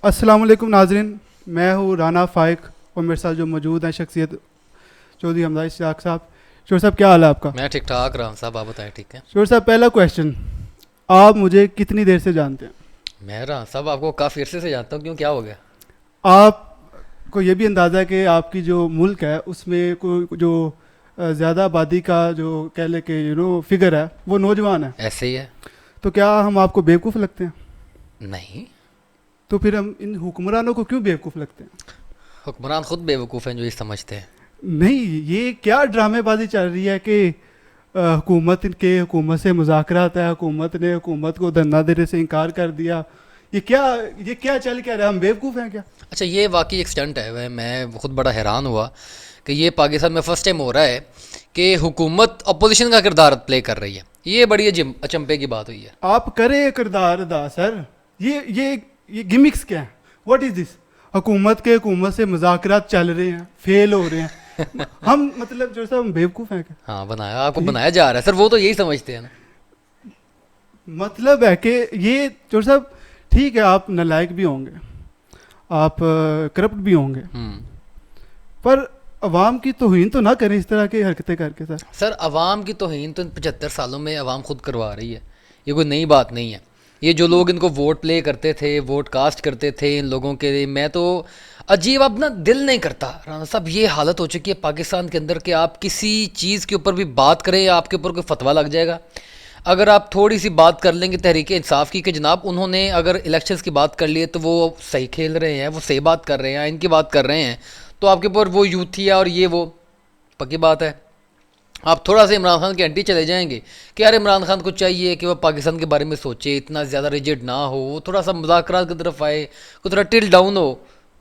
السلام علیکم ناظرین، میں ہوں رانا فائق اور میرے ساتھ جو موجود ہیں شخصیت چودھری حمزہ اشتیاق صاحب. شور صاحب کیا حال ہے آپ کا؟ میں ٹھیک ٹھاک رہا ہوں صاحب، آپ بتائیں ٹھیک ہے؟ شور صاحب پہلا کویشچن، آپ مجھے کتنی دیر سے جانتے ہیں؟ میں رہا صاحب آپ کو کافی عرصے سے جانتا ہوں. کیوں، کیا ہو گیا؟ آپ کو یہ بھی اندازہ ہے کہ آپ کی جو ملک ہے اس میں کوئی جو زیادہ آبادی کا جو کہہ لے کہ فگر ہے وہ نوجوان ہے. ایسے ہی ہے. تو کیا ہم آپ کو بیوقوف لگتے ہیں؟ نہیں، تو پھر ہم ان حکمرانوں کو کیوں بیوقوف لگتے ہیں؟ حکمران خود بیوقوف ہیں جو یہ سمجھتے ہیں. نہیں، یہ کیا ڈرامے بازی چل رہی ہے کہ حکومت سے مذاکرات ہے، حکومت نے حکومت کو دھرنا دینے سے انکار کر دیا. یہ کیا چل کیا رہا ہے؟ ہم بیوقوف ہیں کیا؟ اچھا، یہ واقعی ایک اسٹنٹ ہے. میں خود بڑا حیران ہوا کہ یہ پاکستان میں فرسٹ ٹائم ہو رہا ہے کہ حکومت اپوزیشن کا کردار پلے کر رہی ہے. یہ بڑی اچمپے کی بات ہوئی ہے. آپ کریں کردار ادا سر. یہ گمکس کیا ہیں؟ واٹ از دس؟ حکومت سے مذاکرات چل رہے ہیں، فیل ہو رہے ہیں. ہم مطلب جو سب ہم بیوقوف ہیں کیا؟ ہاں، بنایا آپ کو بنایا جا رہا ہے سر. وہ تو یہی سمجھتے ہیں نا. مطلب ہے کہ یہ جو سب ٹھیک ہے، آپ نالائق بھی ہوں گے، آپ کرپٹ بھی ہوں گے، پر عوام کی توہین تو نہ کریں اس طرح کی حرکتیں کر کے. سر عوام کی توہین تو ان 75 سالوں میں عوام خود کروا رہی ہے. یہ کوئی نئی بات نہیں ہے. یہ جو لوگ ان کو ووٹ پلے کرتے تھے، ووٹ کاسٹ کرتے تھے ان لوگوں کے لیے، میں تو عجیب اب نا دل نہیں کرتا رانا صاحب. یہ حالت ہو چکی ہے پاکستان کے اندر کہ آپ کسی چیز کے اوپر بھی بات کریں آپ کے اوپر کوئی فتویٰ لگ جائے گا. اگر آپ تھوڑی سی بات کر لیں گے تحریک انصاف کی کہ جناب انہوں نے اگر الیکشنز کی بات کر لی ہے تو وہ صحیح کھیل رہے ہیں، وہ صحیح بات کر رہے ہیں، ان کی بات کر رہے ہیں، تو آپ کے اوپر وہ یوتھی ہے اور یہ وہ پکی بات ہے. آپ تھوڑا سا عمران خان کے اینٹی چلے جائیں گے کہ یار عمران خان کو چاہیے کہ وہ پاکستان کے بارے میں سوچے، اتنا زیادہ ریجڈ نہ ہو، وہ تھوڑا سا مذاکرات کی طرف آئے، کوئی تھوڑا ٹل ڈاؤن ہو.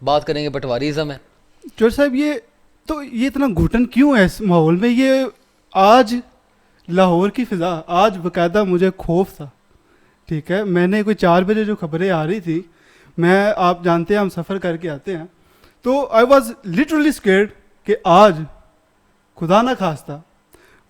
بات کریں گے پٹواریزم ہے. چور صاحب یہ اتنا گھٹن کیوں ہے اس ماحول میں؟ یہ آج لاہور کی فضا، آج باقاعدہ مجھے خوف تھا. ٹھیک ہے، میں نے کوئی 4 بجے جو خبریں آ رہی تھی، آپ جانتے ہیں ہم سفر کر کے آتے ہیں، تو آئی واز لٹرلی اسکیئرڈ کہ آج خدا نہ خواستہ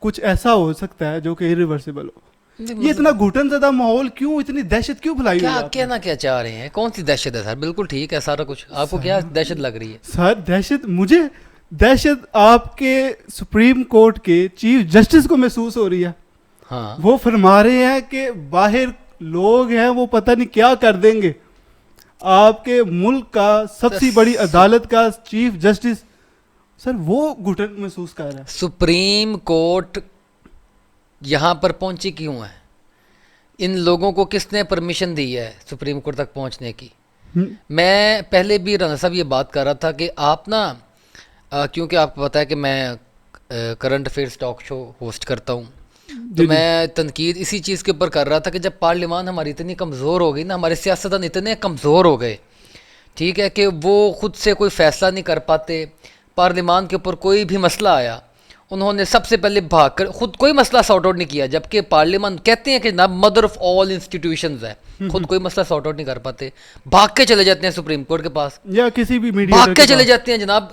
کچھ ایسا ہو سکتا ہے جو کہ irreversible ہو. یہ اتنا گھٹن زدہ ماحول کیوں، اتنی دہشت کیوں پھیلائی ہوئی ہے؟ کیا کہنا کیا چاہ رہے ہیں؟ کون سی دہشت ہے سر؟ بالکل ٹھیک ہے سارا کچھ. آپ کو کیا دہشت لگ رہی ہے سر؟ مجھے دہشت آپ کے سپریم کورٹ کے چیف جسٹس کو محسوس ہو رہی ہے. ہاں، وہ فرما رہے ہیں کہ باہر لوگ ہیں وہ پتہ نہیں کیا کر دیں گے. آپ کے ملک کا سب سے بڑی عدالت کا چیف جسٹس سر وہ گھٹن محسوس کر رہا ہے. سپریم کورٹ یہاں پر پہنچی کیوں ہے؟ ان لوگوں کو کس نے پرمیشن دی ہے سپریم کورٹ تک پہنچنے کی؟ میں پہلے بھی رانا صاحب یہ بات کر رہا تھا کہ آپ نا کیونکہ آپ کو پتہ ہے کہ میں current affairs talk show host کرتا ہوں، تو میں تنقید اسی چیز کے اوپر کر رہا تھا کہ جب پارلیمان ہماری اتنی کمزور ہو گئی نا، ہمارے سیاستدان اتنے کمزور ہو گئے، ٹھیک ہے، کہ وہ خود سے کوئی فیصلہ نہیں کر پاتے. پارلیمان کے اوپر کوئی بھی مسئلہ آیا انہوں نے سب سے پہلے بھاگ کر خود کوئی مسئلہ سارٹ آؤٹ نہیں کیا، جبکہ پارلیمان کہتے ہیں کہ جناب مدر آف آل انسٹیٹیوشنز ہے، خود کوئی مسئلہ سارٹ آؤٹ نہیں کر پاتے، بھاگ کے چلے جاتے ہیں سپریم کورٹ کے پاس یا کسی بھی میڈیا، بھاگ کے چلے جاتے ہیں. جناب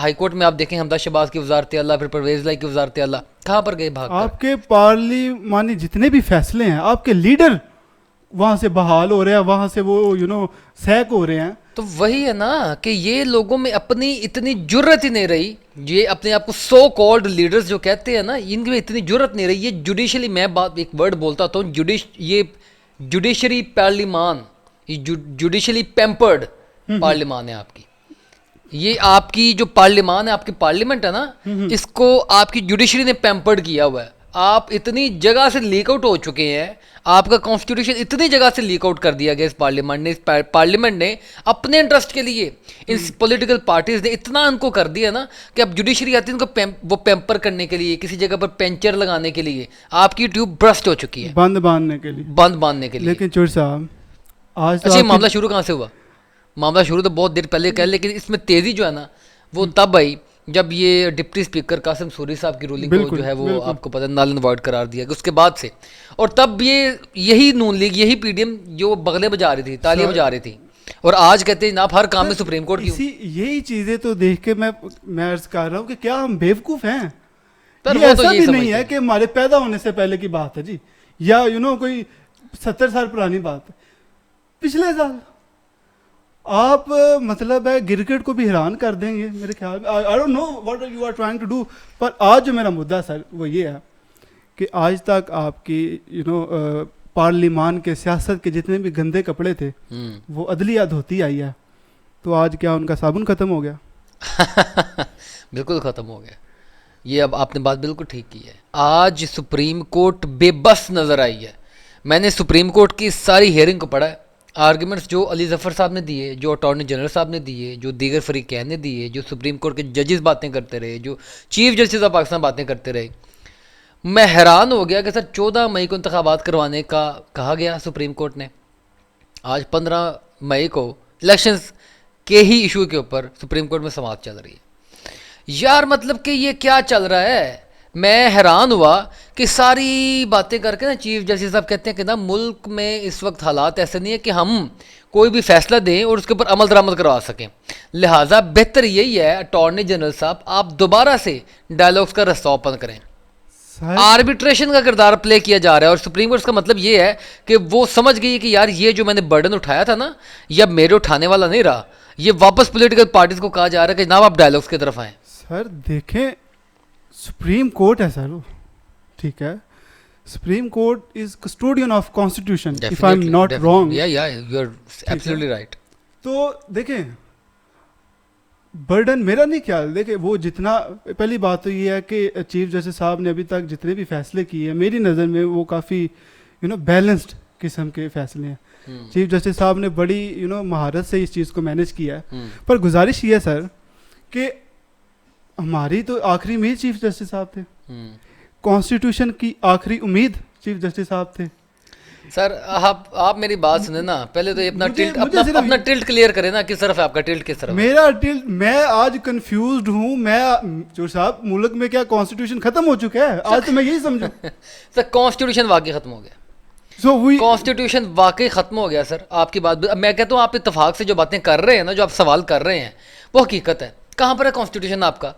ہائی کورٹ میں آپ دیکھیں حمزہ شہباز کی وزارت اعلیٰ، پھر پرویز لائی کی وزارت اعلیٰ، کہاں پر گئے بھاگ کر؟ آپ کے پارلیمانی جتنے بھی فیصلے ہیں، آپ کے لیڈر وہاں سے بحال ہو رہے ہیں، وہاں سے وہ سیک ہو رہے ہیں. تو وہی ہے نا کہ یہ لوگوں میں اپنی اتنی جرت ہی نہیں رہی. یہ اپنے آپ کو سو کالڈ لیڈرز جو کہتے ہیں نا، ان میں اتنی جرت نہیں رہی. یہ جوڈیشلی، میں ایک ورڈ بولتا ہوں، یہ جوڈیشری پارلیمان، یہ جوڈیشلی پیمپرڈ پارلیمان ہے آپ کی. یہ آپ کی جو پارلیمان ہے، آپ کی پارلیمنٹ ہے نا، اس کو آپ کی جوڈیشری نے پیمپرڈ کیا ہوا ہے. آپ اتنی جگہ سے لیک آؤٹ ہو چکے ہیں، آپ کا کانسٹیٹیوشن اتنی جگہ سے لیک آؤٹ کر دیا گیا اس پارلیمنٹ نے اپنے انٹرسٹ کے لیے. ان پولیٹیکل پارٹیز نے اتنا ان کو کر دیا نا کہ اب جوڈیشری آتی ہے ان کو وہ پیمپر کرنے کے لیے، کسی جگہ پر پینچر لگانے کے لیے. آپ کی ٹیوب برسٹ ہو چکی ہے، بند باندھنے کے لیے. لیکن چور صاحب آج اچھا، معاملہ شروع کہاں سے ہوا؟ معاملہ شروع تو بہت دیر پہلے کہہ، لیکن اس میں تیزی جو ہے نا وہ تب آئی جب یہ ڈپٹی اسپیکر قاسم سوری صاحب کی رولنگ کو جو ہے وہ آپ کو پتہ نال اینڈ وائڈ قرار دیا گیا اس کے بعد سے. اور تب یہی نون لیگ، یہی پی ڈی ایم جو بغلے بجا رہی تھی، تالیاں بجا رہی تھی، اور آج کہتے ہیں جناب ہر کام میں سپریم کورٹ کی. یہی چیزیں تو دیکھ کے میں عرض کر رہا ہوں کہ کیا ہم بیوقوف ہیں؟ پر یہ ایسا بھی نہیں ہے کہ ہمارے پیدا ہونے سے پہلے کی بات ہے جی، یا کوئی 70 سال پرانی بات ہے. پچھلے سال آپ مطلب ہے کرکٹ کو بھی حیران کر دیں گے میرے خیال میں. I don't know what you are trying to do. پر آج جو میرا مدعا سر وہ یہ ہے کہ آج تک آپ کی پارلیمان کے سیاست کے جتنے بھی گندے کپڑے تھے وہ عدلیہ دھوتی آئی ہے, تو آج کیا ان کا صابن ختم ہو گیا؟ بالکل ختم ہو گیا. یہ اب آپ نے بات بالکل ٹھیک کی ہے. آج سپریم کورٹ بے بس نظر آئی ہے. میں نے سپریم کورٹ کی ساری ہیئرنگ کو پڑھا ہے. آرگیومنٹس جو علی ظفر صاحب نے دیے, جو اٹارنی جنرل صاحب نے دیے, جو دیگر فریقین نے دیے, جو سپریم کورٹ کے ججز باتیں کرتے رہے, جو چیف جسٹس آف پاکستان باتیں کرتے رہے, میں حیران ہو گیا کہ سر 14 مئی کو انتخابات کروانے کا کہا گیا سپریم کورٹ نے. آج 15 مئی کو الیکشنز کے ہی ایشو کے اوپر سپریم کورٹ میں سماعت چل رہی ہے. یار مطلب کہ یہ کیا چل رہا ہے. میں حیران ہوا کہ ساری باتیں کر کے نا چیف جسٹس صاحب کہتے ہیں کہ نا ملک میں اس وقت حالات ایسے نہیں ہے کہ ہم کوئی بھی فیصلہ دیں اور اس کے اوپر عمل درآمد کروا سکیں, لہٰذا بہتر یہی ہے اٹارنی جنرل صاحب آپ دوبارہ سے ڈائلاگس کا رستہ اوپن کریں. آربیٹریشن کا کردار پلے کیا جا رہا ہے اور سپریم کورٹ کا مطلب یہ ہے کہ وہ سمجھ گئی کہ یار یہ جو میں نے برڈن اٹھایا تھا نا یہ میرے اٹھانے والا نہیں رہا, یہ واپس پولیٹیکل پارٹیز کو کہا جا رہا ہے کہ جناب آپ ڈائلاگس کی طرف آئیں. سر دیکھیں سپریم کورٹ ہے سر, ٹھیک ہے, Supreme Court is custodian of constitution if I am not wrong. You are absolutely right. تو دیکھیں برڈن میرا نہیں خیال, دیکھیں وہ جتنا, پہلی بات تو یہ ہے کہ چیف جسٹس صاحب نے ابھی تک جتنے بھی فیصلے کیے ہیں میری نظر میں وہ کافی بیلنسڈ قسم کے فیصلے ہیں. چیف جسٹس صاحب نے بڑی مہارت سے اس چیز کو مینیج کیا ہے. پر گزارش یہ ہے سر کہ ہماری تو آخری امید چیف جسٹس صاحب تھے, کانسٹیٹیوشن کی آخری امید چیف جسٹس صاحب تھے. سر آپ میری بات سنیں نا, پہلے تو اپنا ٹلٹ کلیئر کریں نا, کس طرف ہے آپ کا ٹلٹ, کس طرف میرا ٹلٹ. میں آج کنفیوزڈ ہوں. میں جو صاحب ملک میں کیا کانسٹیٹیوشن ختم ہو چکا ہے آج, تو میں یہی سمجھوں. سر کانسٹیٹیوشن واقعی ختم ہو گیا, کانسٹیٹیوشن واقعی ختم ہو گیا. سر آپ کی بات میں کہتا ہوں آپ اتفاق سے جو باتیں کر رہے ہیں نا, جو آپ سوال کر رہے ہیں وہ حقیقت ہے. کہاں پر ہے کانسٹیٹیوشن آپ کا؟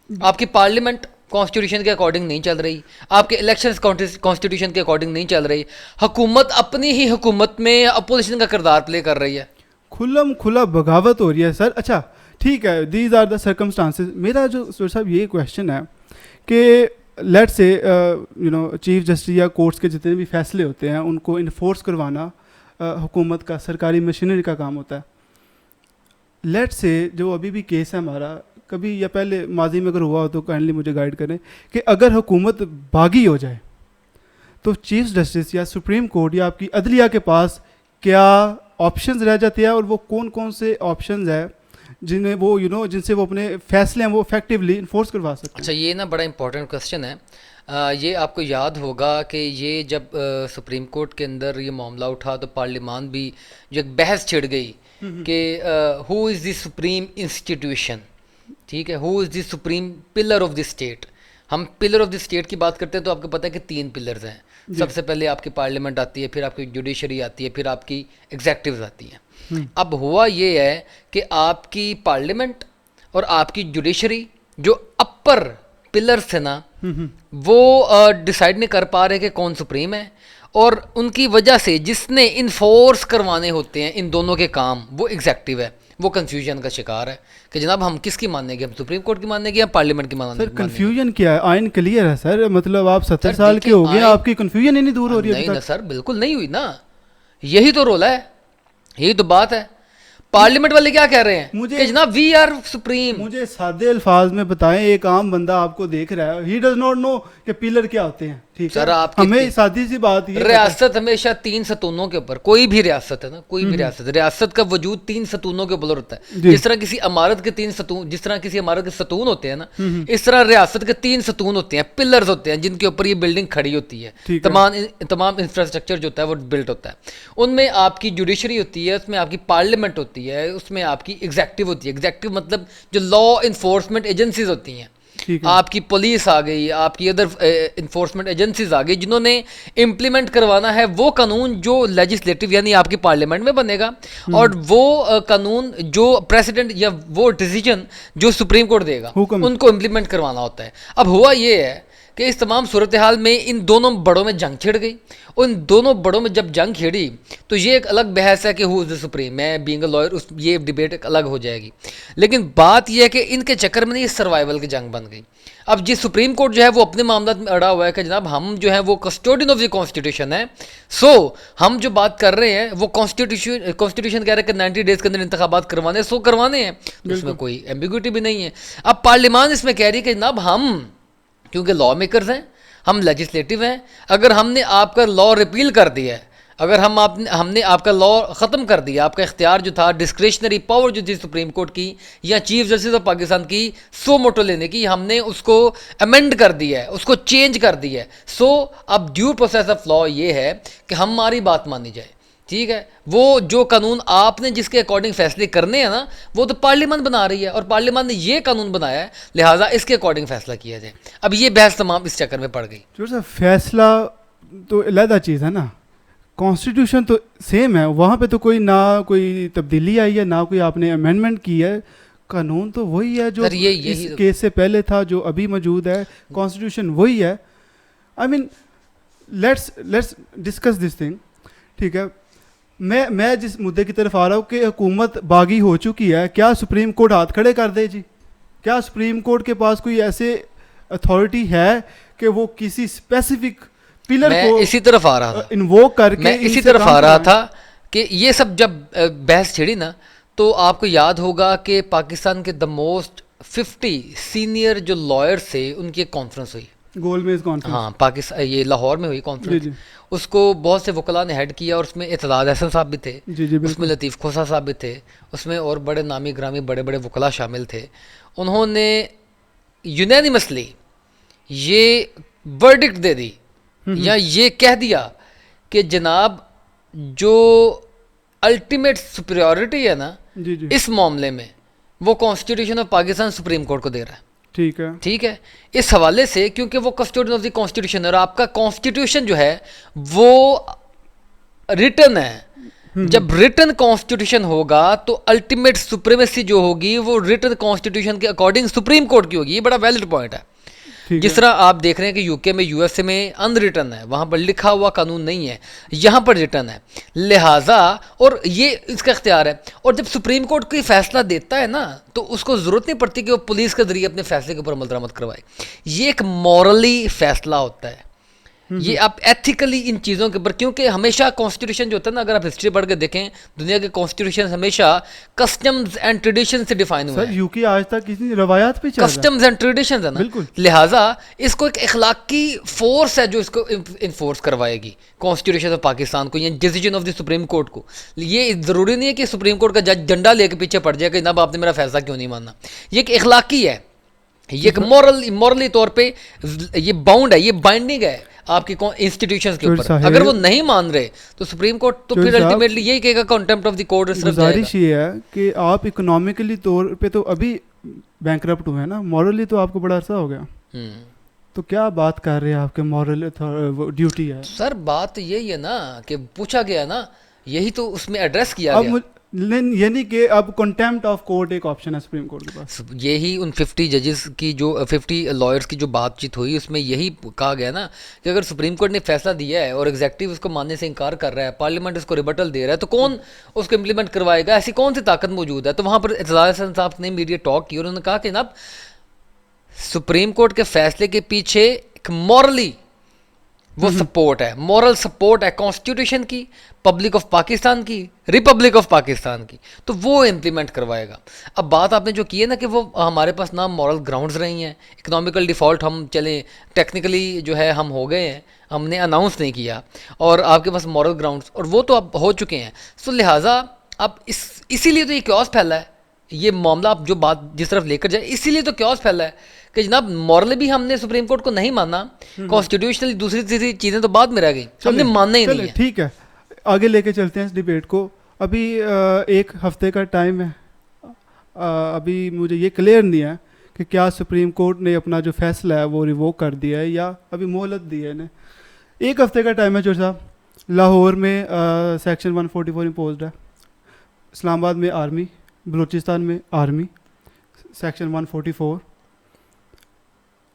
آپ کی پارلیمنٹ کانسٹیٹیوشن کے اکارڈنگ نہیں چل رہی, آپ کے الیکشنز کانسٹیٹیوشن کے اکارڈنگ نہیں چل رہی, حکومت اپنی ہی حکومت میں اپوزیشن کا کردار پلے کر رہی ہے, کھلم کھلا بغاوت ہو رہی ہے. سر اچھا ٹھیک ہے, دیز آر دا سرکمسٹانسز. میرا جو سر صاحب یہ کویشچن ہے کہ لیٹ سے چیف جسٹس یا کورٹس کے جتنے بھی فیصلے ہوتے ہیں ان کو انفورس کروانا حکومت کا, سرکاری مشینری کا کام ہوتا ہے. لیٹ سے جو ابھی بھی کیس ہے ہمارا, کبھی یا پہلے ماضی میں اگر ہوا ہو تو کائنڈلی مجھے گائیڈ کریں, کہ اگر حکومت باغی ہو جائے تو چیف جسٹس یا سپریم کورٹ یا آپ کی عدلیہ کے پاس کیا آپشنز رہ جاتے ہیں, اور وہ کون کون سے آپشنز ہیں جنہیں وہ جن سے وہ اپنے فیصلے ہیں وہ افیکٹولی انفورس کروا سکتے ہیں. اچھا یہ نا بڑا امپورٹنٹ کویشچن ہے. یہ آپ کو یاد ہوگا کہ یہ جب سپریم کورٹ کے اندر یہ معاملہ اٹھا تو پارلیمان بھی جو ایک بحث چھڑ گئی کہ ہو از دی سپریم انسٹیٹیوشن, ٹھیک ہے, who is the supreme pillar of the state. ہم پلر آف دی اسٹیٹ کی بات کرتے ہیں تو آپ کو پتہ ہے کہ 3 پلرز ہیں. سب سے پہلے آپ کی پارلیمنٹ آتی ہے, پھر آپ کی جوڈیشری آتی ہے, پھر آپ کی ایگزیکٹوز آتی ہیں. اب ہوا یہ ہے کہ آپ کی پارلیمنٹ اور آپ کی جوڈیشری جو اپر پلرز تھے نا, وہ ڈیسائیڈ نہیں کر پا رہے کہ کون سپریم ہے, اور ان کی وجہ سے جس نے انفورس کروانے ہوتے ہیں ان دونوں کے کام وہ ایگزیکٹو ہے, وہ کنفیوژن کا شکار ہے کہ جناب ہم کس کی ماننے گے, ہم سپریم کورٹ کی ماننے گے یا پارلیمنٹ کی ماننے گے. سر کنفیوژن کیا ہے, آئین کلیئر ہے سر, مطلب آپ 70 سال کے ہو گئے, آپ کی کنفیوژن ہی نہیں دور ہو رہی ہے. نہیں نا سر, بالکل نہیں ہوئی نا, یہی تو رولا ہے, یہی تو بات ہے. پارلیمنٹ والے کیا کہہ رہے ہیں کہ جناب وی آر سپریم. مجھے سادے الفاظ میں بتائیں, ایک عام بندہ آپ کو دیکھ رہا ہے, ہی ڈز ناٹ نو کہ پلر کیا ہوتے ہیں, ٹھیک ہے, ہمیں سادی سی بات یہ, ریاست ہمیشہ 3 ستونوں کے اوپر, کوئی بھی ریاست ہے نا, کوئی بھی ریاست کا وجود 3 ستونوں کے اوپر ہوتا ہے. جس طرح کسی عمارت کے 3 ستون, جس طرح کسی عمارت کے ستون ہوتے ہیں نا, اس طرح ریاست کے 3 ستون ہوتے ہیں, پلرز ہوتے ہیں جن کے اوپر یہ بلڈنگ کھڑی ہوتی ہے, تمام انفراسٹرکچر جو ہوتا ہے وہ بلٹ ہوتا ہے. ان میں آپ کی جوڈیشری ہوتی ہے, اس میں آپ کی پارلیمنٹ ہوتی ہے, اس میں آپ کی ایگزیکٹو ہوتی ہے. ایگزیکٹو مطلب جو لا انفورسمنٹ ایجنسیز ہوتی ہیں, آپ کی پولیس آ گئی, آپ کی ادر انفورسمنٹ ایجنسیز آ گئی, جنہوں نے امپلیمنٹ کروانا ہے وہ قانون جو لیجسلیٹو یعنی آپ کی پارلیمنٹ میں بنے گا, اور وہ قانون جو پریسیڈنٹ یا وہ ڈیسیجن جو سپریم کورٹ دے گا ان کو امپلیمنٹ کروانا ہوتا ہے. اب ہوا یہ ہے کہ اس تمام صورتحال میں ان دونوں بڑوں میں جنگ چھڑ گئی، اور ان دونوں بڑوں میں جب جنگ چھڑی تو یہ ایک الگ بحث ہے کہ ہو از دا سپریم، میں بینگ اے لائر یہ ڈبیٹ ایک الگ ہو جائے گی، لیکن بات یہ ہے کہ ان کے چکر میں یہ سروائیول کی جنگ بن گئی۔ اب جس سپریم کورٹ جو ہے وہ اپنے معاملات میں اڑا ہوا ہے کہ جناب ہم جو ہے وہ کسٹوڈین آف دی کانسٹیٹیوشن ہے، سو ہم جو بات کر رہے ہیں وہ کانسٹیٹیوشن کہہ رہے ہیں کہ 90 ڈیز کے اندر انتخابات کروانے، سو کروانے ہیں، اس میں کوئی ایمبیگوٹی بھی نہیں ہے۔ اب پارلیمان اس میں کہہ رہی ہے کہ جناب ہم کیونکہ لا میکرز ہیں، ہم لیجسلیٹو ہیں، اگر ہم نے آپ کا لا ریپیل کر دیا ہے، اگر ہم نے آپ کا لا ختم کر دیا، آپ کا اختیار جو تھا، ڈسکریشنری پاور جو تھی سپریم کورٹ کی یا چیف جسٹس آف پاکستان کی سو موٹو لینے کی، ہم نے اس کو امینڈ کر دیا ہے، اس کو چینج کر دیا ہے، سو اب ڈیو پروسیس آف لا یہ ہے کہ ہماری بات مانی جائے، ٹھیک ہے۔ وہ جو قانون آپ نے جس کے اکارڈنگ فیصلے کرنے ہیں نا، وہ تو پارلیمان بنا رہی ہے، اور پارلیمان نے یہ قانون بنایا ہے، لہٰذا اس کے اکارڈنگ فیصلہ کیا جائے۔ اب یہ بحث تمام اس چکر میں پڑ گئی۔ جو سر فیصلہ تو علیحدہ چیز ہے نا، کانسٹیٹیوشن تو سیم ہے، وہاں پہ تو کوئی نہ کوئی تبدیلی آئی ہے، نہ کوئی آپ نے امینڈمنٹ کی ہے، قانون تو وہی ہے جو اس کیس سے پہلے تھا، جو ابھی موجود ہے، کانسٹیٹیوشن وہی ہے۔ آئی مین لیٹس ڈسکس دس تھنگ، ٹھیک ہے۔ میں جس مدعے کی طرف آ رہا ہوں کہ حکومت باغی ہو چکی ہے، کیا سپریم کورٹ ہاتھ کھڑے کر دے جی؟ کیا سپریم کورٹ کے پاس کوئی ایسے اتھارٹی ہے کہ وہ کسی اسپیسیفک پلر کو اسی طرف آ رہا تھا، انووک کر کے میں اسی طرف آ رہا تھا کہ یہ سب جب بحث چھڑی نا، تو آپ کو یاد ہوگا کہ پاکستان کے دا موسٹ 50 سینئر جو لائر تھے ان کی ایک کانفرنس ہوئی، گول میز کانفرنس، ہاں پاکستان یہ لاہور میں ہوئی کانفرنس، اس کو بہت سے وکلاء نے ہیڈ کیا، اور اس میں اعتزاز احسن صاحب بھی تھے، اس میں لطیف کھوسہ صاحب بھی تھے، اس میں اور بڑے نامی گرامی بڑے بڑے وکلاء شامل تھے۔ انہوں نے یونینیمسلی یہ ورڈکٹ دے دی یا یہ کہہ دیا کہ جناب جو الٹیمیٹ سپریورٹی ہے نا اس معاملے میں، وہ constitution of Pakistan supreme court کو دے رہا ہے، ٹھیک ہے۔ اس حوالے سے کیونکہ وہ کسٹوڈین آف دی کانسٹیٹیوشن ہے، اور آپ کا کانسٹیٹیوشن جو ہے وہ ریٹن ہے، جب ریٹن کانسٹیٹیوشن ہوگا تو الٹیمیٹ سپریمیسی جو ہوگی وہ ریٹن کانسٹیٹیوشن کے اکارڈنگ سپریم کورٹ کی ہوگی۔ یہ بڑا ویلڈ پوائنٹ ہے۔ جس طرح آپ دیکھ رہے ہیں کہ یو کے میں، یو ایس اے میں ان ریٹن ہے، وہاں پر لکھا ہوا قانون نہیں ہے، یہاں پر ریٹن ہے، لہٰذا اور یہ اس کا اختیار ہے۔ اور جب سپریم کورٹ کوئی فیصلہ دیتا ہے نا تو اس کو ضرورت نہیں پڑتی کہ وہ پولیس کے ذریعے اپنے فیصلے کے اوپر عمل درآمد کروائے، یہ ایک مورلی فیصلہ ہوتا ہے، یہ آپ ایتھیکلی ان چیزوں کے اوپر، کیونکہ ہمیشہ کانسٹیٹیوشن جو ہوتا ہے نا، اگر آپ ہسٹری پڑھ کے دیکھیں دنیا کے کانسٹیٹیوشن ہمیشہ کسٹمز اینڈ ٹریڈیشن سے ڈیفائن ہوئے ہیں۔ یو کے آج تک کسی روایات پہ چل رہا ہے، کسٹمز اینڈ ٹریڈیشنز ہے نا، لہٰذا اس کو ایک اخلاقی فورس ہے جو اس کو انفورس کروائے گی کانسٹیٹیوشن آف پاکستان کو یا decision of the supreme court کو۔ یہ ضروری نہیں ہے کہ سپریم کورٹ کا جج ڈنڈا لے کے پیچھے پڑ جائے کہ جناب آپ نے میرا فیصلہ کیوں نہیں ماننا، یہ ایک اخلاقی ہے، یہ ایک مورلی طور پہ یہ باؤنڈ ہے، یہ بائنڈنگ ہے آپ کی انسٹیٹیوشنز کے اوپر۔ اگر وہ نہیں مان رہے تو سپریم کورٹ تو پھر الٹیمیٹلی یہی کہے گا کنٹمپٹ آف دی کورٹ۔ گزارش یہ ہے کہ آپ اکنامیکلی طور پہ تو ابھی بینکرپٹ ہوئے ہیں نا، مورلی تو آپ کو بڑا عرصہ ہو گیا، تو کیا بات کر رہے ہیں آپ کے مورل ڈیوٹی ہے؟ سر بات یہی ہے نا کہ پوچھا گیا نا، یہی تو اس میں ایڈریس کیا گیا، یعنی کہ اب کنٹیمپٹ آف کورٹ ایک آپشن ہے سپریم کورٹ کے پاس۔ یہی ان 50 ججز کی جو 50 لائرس کی جو بات چیت ہوئی اس میں یہی کہا گیا نا کہ اگر سپریم کورٹ نے فیصلہ دیا ہے اور ایگزیکٹو اس کو ماننے سے انکار کر رہا ہے، پارلیمنٹ اس کو ریبٹل دے رہا ہے، تو کون اس کو امپلیمنٹ کروائے گا؟ ایسی کون سی طاقت موجود ہے؟ تو وہاں پر اعتزاز احسن صاحب نے میڈیا ٹاک کی اور انہوں نے کہا کہ جناب سپریم کورٹ کے فیصلے کے پیچھے ایک مورلی وہ سپورٹ ہے، مورل سپورٹ ہے کانسٹیٹیوشن کی، پبلک آف پاکستان کی، ریپبلک آف پاکستان کی، تو وہ امپلیمنٹ کروائے گا۔ اب بات آپ نے جو کی ہے نا کہ وہ ہمارے پاس نہ مورل گراؤنڈز رہی ہیں، اکنامیکل ڈیفالٹ ہم چلیں ٹیکنیکلی جو ہے ہم ہو گئے ہیں، ہم نے اناؤنس نہیں کیا، اور آپ کے پاس مورل گراؤنڈز اور وہ تو اب ہو چکے ہیں، سو لہٰذا اب اسی لیے تو یہ کیوس پھیلا ہے، یہ معاملہ آپ جو بات جس طرف لے کر جائے، اسی لیے تو کیوس پھیلا ہے کہ جناب مورلی بھی ہم نے سپریم کورٹ کو نہیں ماننا، کانسٹیٹیوشنلی دوسری تیسری چیزیں تو بعد میں رہ گئی، ہم نے ماننا ہی نہیں ہے۔ ٹھیک ہے، آگے لے کے چلتے ہیں اس ڈیبیٹ کو۔ ابھی 1 ہفتے کا ٹائم ہے، ابھی مجھے یہ کلیئر نہیں ہے کہ کیا سپریم کورٹ نے اپنا جو فیصلہ ہے وہ ریووک کر دیا ہے یا ابھی مہلت دی ہے انہیں۔ 1 ہفتے کا ٹائم ہے جو صاحب۔ لاہور میں سیکشن 144 امپوزڈ ہے، اسلام آباد میں آرمی، بلوچستان میں آرمی، سیکشن 144۔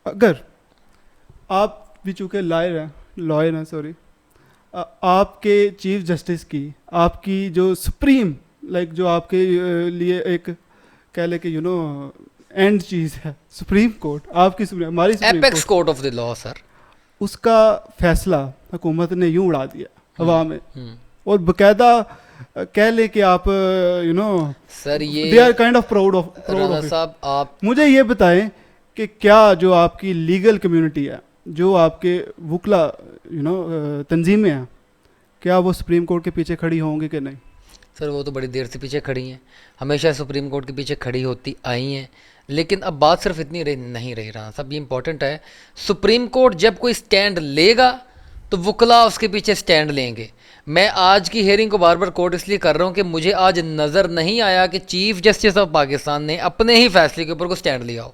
اگر آپ بھی چونکہ لائر ہیں سوری، آپ کے چیف جسٹس کی، آپ کی جو سپریم لائک جو آپ کے لیے ایک کہہ لے کہ یو نو اینڈ چیز ہے، سپریم کورٹ، آپ کی سپریم، ہماری supreme apex court, court of the law sir, اس کا فیصلہ حکومت نے یوں اڑا دیا ہوا میں، اور باقاعدہ کہہ لے کہ آپ یو نو سر یہ they are kind of proud of Rana صاحب آپ مجھے یہ بتائیں کہ کیا جو آپ کی لیگل کمیونٹی ہے، جو آپ کے وکلا یو نو تنظیمیں ہیں، کیا وہ سپریم کورٹ کے پیچھے کھڑی ہوں گی کہ نہیں؟ سر وہ تو بڑی دیر سے پیچھے کھڑی ہیں، ہمیشہ سپریم کورٹ کے پیچھے کھڑی ہوتی آئی ہیں، لیکن اب بات صرف اتنی نہیں رہی رانا صاحب، یہ امپورٹنٹ ہے، سپریم کورٹ جب کوئی سٹینڈ لے گا تو وکلا اس کے پیچھے سٹینڈ لیں گے۔ میں آج کی ہیئرنگ کو بار بار کوٹ اس لیے کر رہا ہوں کہ مجھے آج نظر نہیں آیا کہ چیف جسٹس آف پاکستان نے اپنے ہی فیصلے کے اوپر کو سٹینڈ لیا ہو،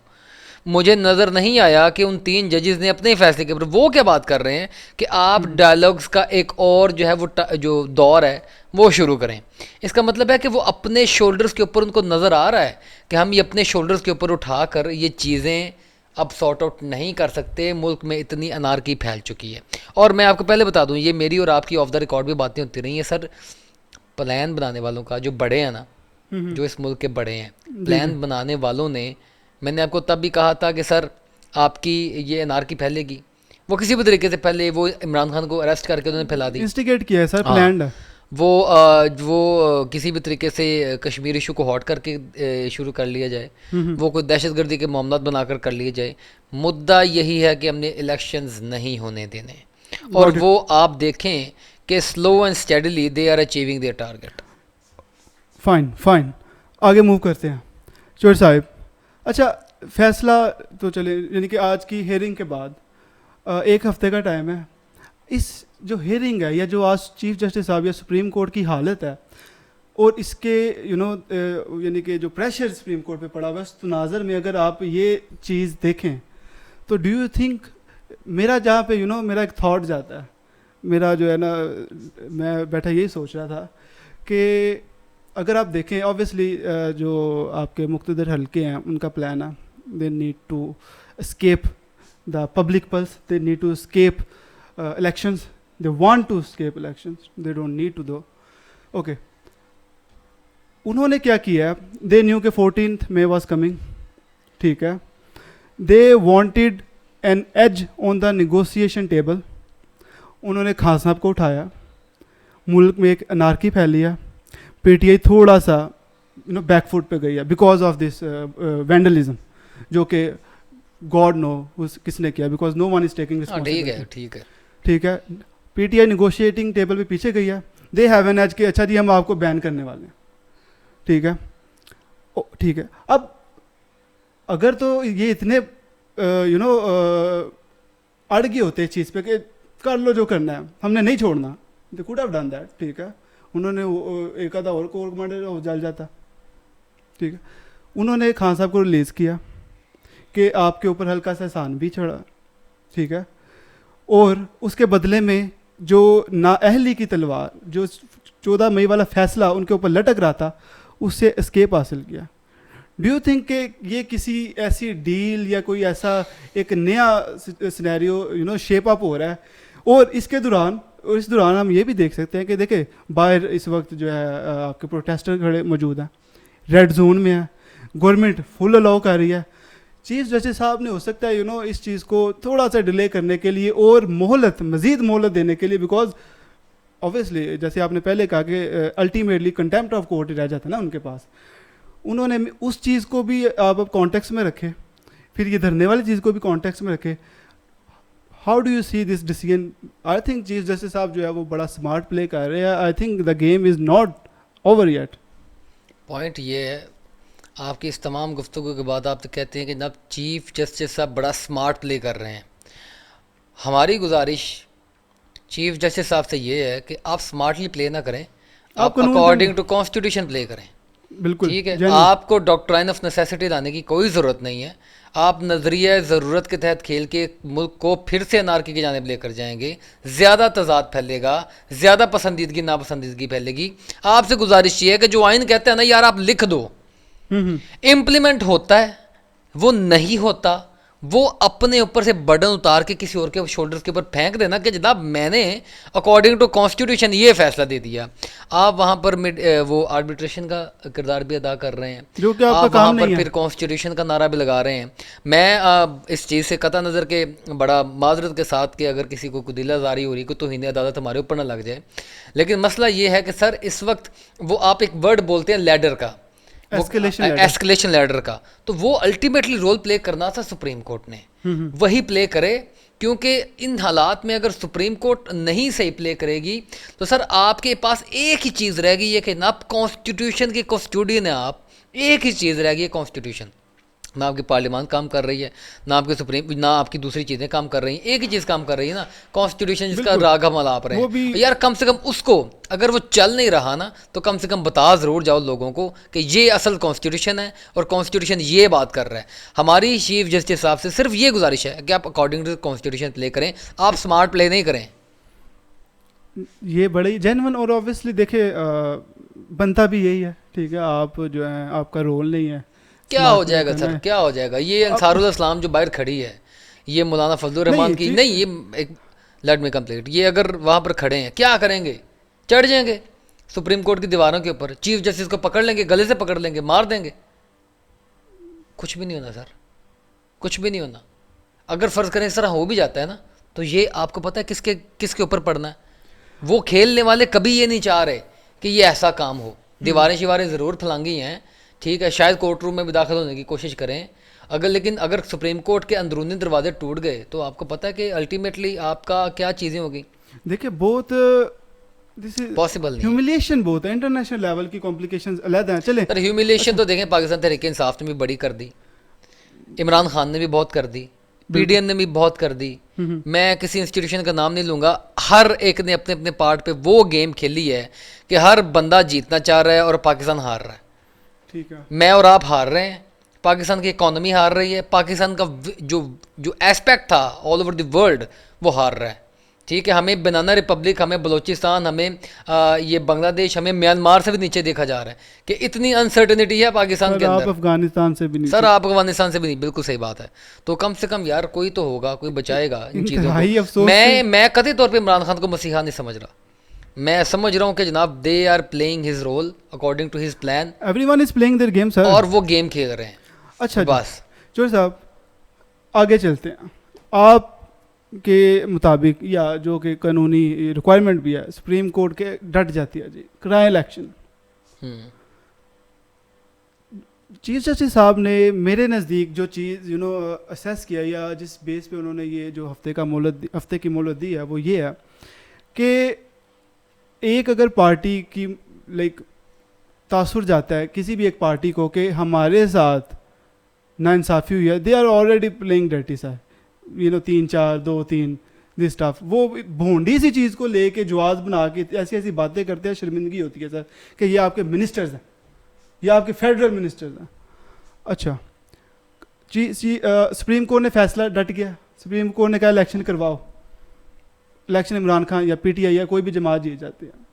مجھے نظر نہیں آیا کہ ان 3 ججز نے اپنے ہی فیصلے کے اوپر، وہ کیا بات کر رہے ہیں کہ آپ ڈائلاگز کا ایک اور جو ہے وہ جو دور ہے وہ شروع کریں۔ اس کا مطلب ہے کہ وہ اپنے شولڈرز کے اوپر ان کو نظر آ رہا ہے کہ ہم یہ اپنے شولڈرز کے اوپر اٹھا کر یہ چیزیں اب سارٹ آؤٹ نہیں کر سکتے، ملک میں اتنی انارکی پھیل چکی ہے۔ اور میں آپ کو پہلے بتا دوں، یہ میری اور آپ کی آف دا ریکارڈ بھی باتیں ہوتی رہی ہیں سر، پلان بنانے والوں کا، جو بڑے ہیں نا، جو اس ملک کے بڑے ہیں، پلان بنانے والوں نے، میں نے آپ کو تب بھی کہا تھا کہ سر آپ کی یہ انارکی پھیلے گی، وہ کسی بھی طریقے سے پہلے وہ عمران خان کو اریسٹ کر کے انہوں نے پھیلا دی، انسٹیگیٹ کیا ہے سر، پلانڈ ہے وہ کسی بھی طریقے سے کشمیر ایشو کو ہاٹ کر کے شروع کر لیا جائے، وہ کوئی دہشت گردی کے معاملات بنا کر لیے جائے، مدعا یہی ہے کہ ہم نے الیکشنز نہیں ہونے دینے، اور وہ آپ دیکھیں کہ slow and steadily they are achieving their target. Fine آگے موو کرتے ہیں چور صاحب۔ اچھا فیصلہ تو چلے، یعنی کہ آج کی ہیئرنگ کے بعد 1 ہفتے کا ٹائم ہے، اس جو ہیئرنگ ہے یا جو آج چیف جسٹس صاحب یا سپریم کورٹ کی حالت ہے اور اس کے یو نو یعنی کہ جو پریشر سپریم کورٹ پہ پڑا ہوا ہے، اس تناظر میں اگر آپ یہ چیز دیکھیں تو ڈو یو تھنک، میرا جہاں پہ یو نو میرا ایک تھاٹ جاتا ہے، میرا جو ہے نا، میں بیٹھا یہی سوچ رہا تھا کہ اگر آپ دیکھیں آبویسلی جو آپ کے مقتدر حلقے ہیں ان کا پلان ہے، they need to escape the public pulse, they need to escape elections, they want to escape elections, they don't need to do. Okay, انہوں نے کیا کیا ہے، they knew کہ 14th May was coming، ٹھیک ہے، they wanted an edge on the negotiation table، انہوں نے خان صاحب کو اٹھایا، ملک میں ایک انارکی پھیلی ہے، پی ٹی آئی تھوڑا سا بیک فٹ پہ گئی ہے بیکاز آف دس وینڈلزم، جو کہ گاڈ نو کس نے کیا، because no one is taking responsibility, ٹھیک ہے، P T I negotiating table پہ پیچھے گئی ہے، دے ہیو این ایج کہ اچھا جی ہم آپ کو بین کرنے والے ہیں، ٹھیک ہے، ٹھیک ہے۔ اب اگر تو یہ اتنے یو نو اڑ گئے ہوتے اس چیز پہ کہ کر لو جو کرنا ہے، ہم نے نہیں چھوڑنا، they could have done that, ٹھیک ہے، انہوں نے ایک آدھا اور کور کمانڈر جل جاتا، ٹھیک ہے، انہوں نے خان صاحب کو ریلیز کیا کہ آپ کے اوپر ہلکا سا احسان بھی چڑھا، ٹھیک ہے، اور اس کے بدلے میں جو نااہلی کی تلوار، جو 14 مئی والا فیصلہ ان کے اوپر لٹک رہا تھا، اس سے اسکیپ حاصل کیا۔ ڈو یو تھنک کہ یہ کسی ایسی ڈیل یا کوئی ایسا ایک نیا scenario you know shape up ہو رہا ہے، اور اس دوران ہم یہ بھی دیکھ سکتے ہیں کہ دیکھیں باہر اس وقت جو ہے آپ کے پروٹیسٹر کھڑے موجود ہیں، ریڈ زون میں ہیں، گورنمنٹ فل الاؤ کر رہی ہے، چیف جسٹس صاحب نے ہو سکتا ہے یو نو اس چیز کو تھوڑا سا ڈیلے کرنے کے لیے اور مزید مہلت دینے کے لیے، بیکاز اوبیسلی جیسے آپ نے پہلے کہا کہ الٹیمیٹلی کنٹیمپٹ آف کورٹ رہ جاتا ہے نا ان کے پاس، انہوں نے اس چیز کو بھی آپ اب کانٹیکس میں رکھے، پھر یہ دھرنے والی چیز کو بھی کانٹیکس میں رکھے۔ How do you see this decision? I think chief justice صاحب جو ہے وہ بڑا اسمارٹ پلے کر رہے ہیں، I think the game is not over yet. Point یہ ہے، آپ کی اس تمام گفتگو کے بعد آپ تو کہتے ہیں کہ جناب چیف جسٹس صاحب بڑا اسمارٹ پلے کر رہے ہیں۔ ہماری گزارش چیف جسٹس صاحب سے یہ ہے کہ آپ اسمارٹلی پلے نہ کریں، آپ اکارڈنگ ٹو کانسٹیٹیوشن پلے کریں، بالکل ٹھیک ہے۔ آپ کو ڈاکٹرائن آف نیسیسٹی لانے کی کوئی ضرورت نہیں ہے، آپ نظریہ ضرورت کے تحت کھیل کے ملک کو پھر سے انارکی کی جانب لے کر جائیں گے، زیادہ تضاد پھیلے گا، زیادہ پسندیدگی ناپسندیدگی پھیلے گی۔ آپ سے گزارش یہ ہے کہ جو آئین کہتے ہیں نا یار آپ لکھ دو، امپلیمنٹ ہوتا ہے وہ نہیں ہوتا، وہ اپنے اوپر سے برڈن اتار کے کسی اور کے شولڈرز کے اوپر پھینک دینا کہ جناب میں نے اکارڈنگ ٹو کانسٹیٹیوشن یہ فیصلہ دے دیا. آپ وہاں پر وہ آربیٹریشن کا کردار بھی ادا کر رہے ہیں, جو کہ آپ کا آپ وہاں کام پر نہیں ہے. پھر کانسٹیٹیوشن کا نعرہ بھی لگا رہے ہیں. میں اس چیز سے قطع نظر کے بڑا معذرت کے ساتھ کہ اگر کسی کو کوئی دل آزاری ہو رہی کوئی توہین عدالت ہمارے اوپر نہ لگ جائے, لیکن مسئلہ یہ ہے کہ سر اس وقت وہ آپ ایک ورڈ بولتے ہیں لیڈر کا, ایسکلیشن لیڈر کا, تو وہ الٹیمیٹلی رول پلے کرنا تھا سپریم کورٹ نے, وہی پلے کرے. کیونکہ ان حالات میں اگر سپریم کورٹ نہیں صحیح پلے کرے گی تو سر آپ کے پاس ایک ہی چیز رہے گی, یہ کہ نہ کانسٹیٹیوشن کی کسٹوڈین ہے آپ, ایک ہی چیز رہے گی یہ کانسٹیٹیوشن. نہ آپ کی پارلیمان کام کر رہی ہے, نہ آپ کے سپریم, نہ آپ کی دوسری چیزیں کام کر رہی ہیں, ایک ہی چیز کام کر رہی ہے نا, کانسٹیٹیوشن جس کا راگ ہم الاپ رہے ہیں. یار کم سے کم اس کو اگر وہ چل نہیں رہا نا تو کم سے کم بتا ضرور جاؤ لوگوں کو کہ یہ اصل کانسٹیٹیوشن ہے اور کانسٹیٹیوشن یہ بات کر رہا ہے. ہماری چیف جسٹس صاحب سے صرف یہ گزارش ہے کہ آپ اکارڈنگ ٹو کانسٹیٹیوشن پلے کریں, آپ اسمارٹ پلے نہیں کریں. یہ بڑی جینون اور اوبیسلی دیکھیں بنتا بھی یہی ہے, ٹھیک ہے, آپ جو ہے آپ کا رول نہیں ہے. کیا ہو جائے گا سر, کیا ہو جائے گا؟ یہ انصار الاسلام جو باہر کھڑی ہے, یہ مولانا فضل الرحمان کی نہیں, یہ ایک لیٹ می کمپلیٹ, یہ اگر وہاں پر کھڑے ہیں کیا کریں گے؟ چڑھ جائیں گے سپریم کورٹ کی دیواروں کے اوپر, چیف جسٹس کو پکڑ لیں گے, گلے سے پکڑ لیں گے, مار دیں گے. کچھ بھی نہیں ہونا سر, کچھ بھی نہیں ہونا. اگر فرض کریں اس طرح ہو بھی جاتا ہے نا تو یہ آپ کو پتہ ہے کس کے اوپر پڑنا ہے. وہ کھیلنے والے کبھی یہ نہیں چاہ رہے کہ یہ ایسا کام ہو. دیواریں شیواریں ضرور پھلانگی ہیں, ٹھیک ہے, شاید کورٹ روم میں بھی داخل ہونے کی کوشش کریں, لیکن اگر سپریم کورٹ کے اندرونی دروازے ٹوٹ گئے تو آپ کو پتہ ہے کہ الٹیمیٹلی آپ کا کیا چیزیں ہوگی. دیکھیں بہت پاسبل نہیں, ہیوملیشن بہت ہے, انٹرنیشنل لیول کی کمپلیکیشنز علیحدہ ہیں. چلیں سر ہیوملیشن تو دیکھیں پاکستان تحریک انصاف نے بھی بڑی کر دی, عمران خان نے بھی بہت کر دی, پی ڈی ایم نے بھی بہت کر دی. میں کسی انسٹیٹیوشن کا نام نہیں لوں گا, ہر ایک نے اپنے اپنے پارٹ پہ وہ گیم کھیلی ہے کہ ہر بندہ جیتنا چاہ رہا ہے اور پاکستان ہار رہا ہے. ٹھیک ہے, میں اور آپ ہار رہے ہیں, پاکستان کی اکانومی ہار رہی ہے, پاکستان کا جو ایسپیکٹ تھا آل اوور دی ورلڈ وہ ہار رہا ہے. ٹھیک ہے, ہمیں بنانا ریپبلک, ہمیں بلوچستان, ہمیں یہ بنگلہ دیش, ہمیں میانمار سے بھی نیچے دیکھا جا رہا ہے کہ اتنی انسرٹنٹی ہے پاکستان کے اندر. آپ افغانستان سے بھی نہیں, سر آپ افغانستان سے بھی نہیں, بالکل صحیح بات ہے. تو کم سے کم یار کوئی تو ہوگا, کوئی بچائے گا ان چیزوں کو. میں قطعی طور پہ عمران خان کو مسیحا نہیں سمجھ رہا, میں سمجھ رہا ہوں کہ جناب they are playing his role according to his plan, every one is playing their game sir, اور وہ گیم کھیل رہے ہیں. اچھا بس چور صاحب آگے چلتے ہیں. آپ کے مطابق یا جو کہ قانونی ریکوائرمنٹ بھی ہے سپریم کورٹ کے ڈٹ جاتی ہے جی کرائے الیکشن, چیف جسٹس صاحب نے میرے نزدیک جو چیز اسیس کیا یا جس بیس پہ انہوں نے یہ جو ہفتے کی مہلت دی ہے وہ یہ ہے کہ ایک اگر پارٹی کی لائک تاثر جاتا ہے کسی بھی ایک پارٹی کو کہ ہمارے ساتھ ناانصافی ہوئی ہے, they are already playing dirty sir, 3-4 2-3 دس اسٹاف, وہ بھونڈی سی چیز کو لے کے جواز بنا کے ایسی ایسی باتیں کرتے ہیں, شرمندگی ہوتی ہے سر کہ یہ آپ کے منسٹرز ہیں, یہ آپ کے فیڈرل منسٹرز ہیں. اچھا سپریم کورٹ نے فیصلہ ڈٹ گیا, سپریم کورٹ نے کہا الیکشن کرواؤ, الیکشن عمران خان یا پی ٹی آئی یا کوئی بھی جماعت جیت جاتے ہیں.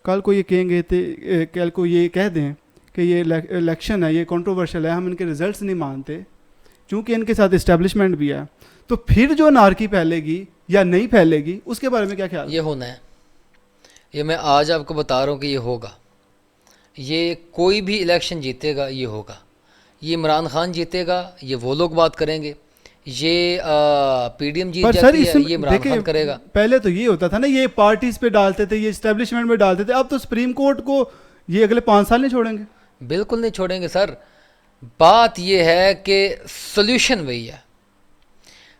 کل کو یہ کہیں گے کل کو یہ کہہ دیں کہ یہ الیکشن ہے, یہ کنٹروورشل ہے, ہم ان کے رزلٹس نہیں مانتے, چونکہ ان کے ساتھ اسٹیبلشمنٹ بھی ہے, تو پھر جو انارکی پھیلے گی یا نہیں پھیلے گی اس کے بارے میں کیا خیال؟ یہ ہونا ہے, یہ میں آج آپ کو بتا رہا ہوں کہ یہ ہوگا. یہ کوئی بھی الیکشن جیتے گا یہ ہوگا, یہ عمران خان جیتے گا یہ وہ لوگ بات کریں گے, یہ پی ڈی ایم جیت جاتی ہے یہ عمران خان کرے گا. پہلے تو یہ ہوتا تھا نا, یہ پارٹیز پہ ڈالتے تھے, یہ اسٹیبلشمنٹ میں ڈالتے تھے, اب تو سپریم کورٹ کو یہ اگلے 5 سال نہیں چھوڑیں گے. بالکل نہیں چھوڑیں گے سر. بات یہ ہے کہ سولوشن وہی ہے.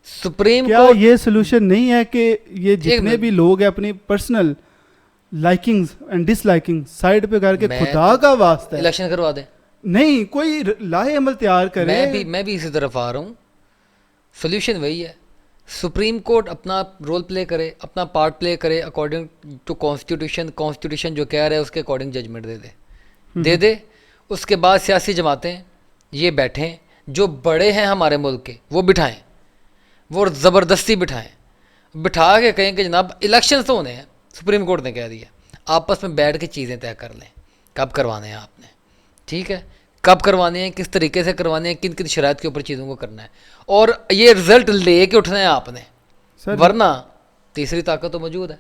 سپریم کورٹ یہ سولوشن نہیں ہے کہ یہ جتنے بھی لوگ ہیں اپنی personal likings and disliking side پہ کر کے خدا کا واسطہ الیکشن کروا دیں, نہیں کوئی لاہے عمل تیار کرے. میں بھی اسی طرف آ رہا ہوں. سولوشن وہی ہے, سپریم کورٹ اپنا رول پلے کرے, اپنا پارٹ پلے کرے اکارڈنگ ٹو کانسٹیٹیوشن جو کہہ رہا ہے اس کے اکارڈنگ ججمنٹ دے دے. اس کے بعد سیاسی جماعتیں یہ بیٹھیں, جو بڑے ہیں ہمارے ملک کے وہ بٹھائیں, وہ زبردستی بٹھا کے کہیں کہ جناب الیکشنز تو ہونے ہیں, سپریم کورٹ نے کہہ دیا, آپس میں بیٹھ کے چیزیں طے کر لیں کب کروانے ہیں آپ نے, ٹھیک ہے, کب کروانے ہیں, کس طریقے سے کروانے ہیں, کن کن شرائط کے اوپر چیزوں کو کرنا ہے, اور یہ رزلٹ لے کے اٹھنا ہے آپ نے, ورنہ تیسری طاقت تو موجود ہے,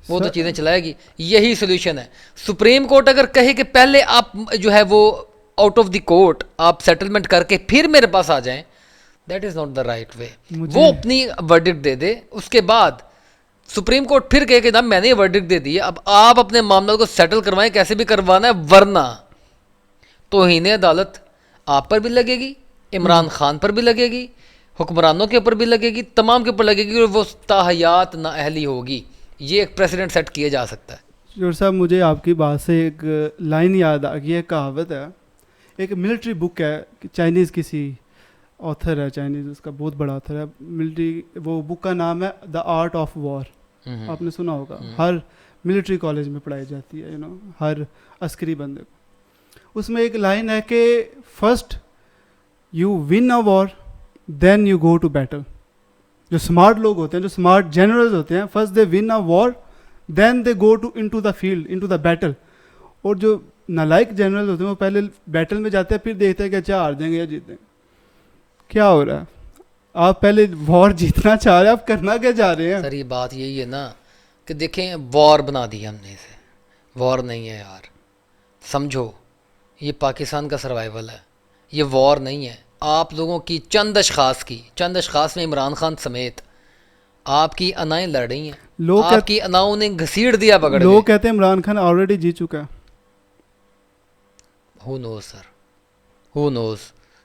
وہ تو چیزیں چلائے گی. یہی سولوشن ہے. سپریم کورٹ اگر کہے کہ پہلے آپ جو ہے وہ آؤٹ آف دی کورٹ آپ سیٹلمنٹ کر کے پھر میرے پاس آ جائیں, that is not the right way. وہ اپنی ورڈکٹ دے دے, اس کے بعد سپریم کورٹ پھر کہے کہ نا میں نے یہ ورڈکٹ دے دی ہے, اب آپ اپنے معاملات کو سیٹل کروائیں, کیسے بھی کروانا ہے, ورنہ توہین عدالت آپ پر بھی لگے گی, عمران خان پر بھی لگے گی, حکمرانوں کے اوپر بھی لگے گی, تمام کے اوپر لگے گی, اور وہ تاحیات نااہلی ہوگی. یہ ایک پریسیڈنٹ سیٹ کیا جا سکتا ہے. جور صاحب مجھے آپ کی بات سے ایک لائن یاد آ گئی ہے, کہاوت ہے, ایک ملٹری بک ہے, چائنیز کسی آتھر ہے, چائنیز اس کا بہت بڑا آتھر ہے ملٹری, وہ بک کا نام ہے دا آرٹ آف وار. آپ نے سنا ہوگا, ہر ملٹری کالج میں پڑھائی جاتی ہے, ہر عسکری بندے کو. اس میں ایک لائن ہے کہ first you win a war then you go to battle. جو اسمارٹ لوگ ہوتے ہیں, جو اسمارٹ جنرلز ہوتے ہیں, first they win a war then they go to into the field, into the battle. اور جو نالائق جنرل ہوتے ہیں وہ پہلے بیٹل میں جاتے ہیں, پھر دیکھتے ہیں کہ اچھا ہار جائیں گے یا جیتیں گے. کیا ہو رہا ہے؟ آپ پہلے وار جیتنا چاہ رہے ہیں, آپ کرنا کیا چاہ رہے ہیں؟ سر یہ بات یہی ہے نا کہ دیکھیں وار بنا دی ہم نے اسے, وار نہیں ہے یار, سمجھو یہ پاکستان کا سروائیول ہے, یہ وار نہیں ہے. آپ لوگوں کی چند اشخاص میں عمران خان سمیت آپ کی انائیں لڑ رہی ہیں, آپ کی اناؤں نے گھسیٹ دیا پکڑ کے. لوگ کہتے ہیں عمران خان آلریڈی جیت چکا ہے. ہو نوز سر, ہو نوز.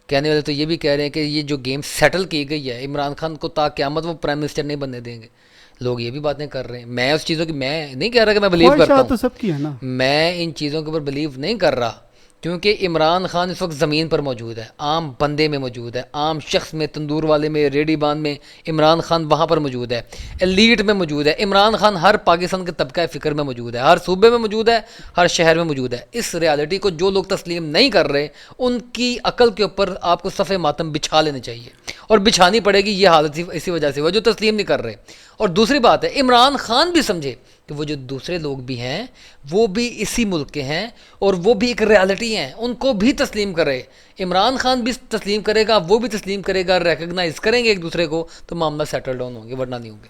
کہنے والے تو یہ بھی کہہ رہے ہیں کہ یہ جو گیم سیٹل کی گئی ہے, عمران خان کو تا قیامت وہ پرائم منسٹر نہیں بننے دیں گے. لوگ یہ بھی باتیں کر رہے ہیں. میں اس چیزوں کی, میں نہیں کہہ رہا کہ میں بلیو کرتا ہوں, تو سب کی ہے نا, میں ان چیزوں کے اوپر بلیو نہیں کر رہا, کیونکہ عمران خان اس وقت زمین پر موجود ہے, عام بندے میں موجود ہے, عام شخص میں, تندور والے میں, ریڈی بان میں عمران خان وہاں پر موجود ہے, ایلیٹ میں موجود ہے. عمران خان ہر پاکستان کے طبقہ فکر میں موجود ہے, ہر صوبے میں موجود ہے, ہر شہر میں موجود ہے. اس ریالٹی کو جو لوگ تسلیم نہیں کر رہے, ان کی عقل کے اوپر آپ کو صفحہ ماتم بچھا لینے چاہیے, اور بچھانی پڑے گی. یہ حالت اسی وجہ سے ہوا جو تسلیم نہیں کر رہے. اور دوسری بات ہے, عمران خان بھی سمجھے کہ وہ جو دوسرے لوگ بھی ہیں وہ بھی اسی ملک کے ہیں, اور وہ بھی ایک ریالٹی ہیں, ان کو بھی تسلیم کرے. عمران خان بھی تسلیم کرے گا, وہ بھی تسلیم کرے گا, ریکگنائز کریں گے ایک دوسرے کو, تو معاملہ سیٹل ڈاؤن ہوں گے, ورنہ نہیں ہوں گے.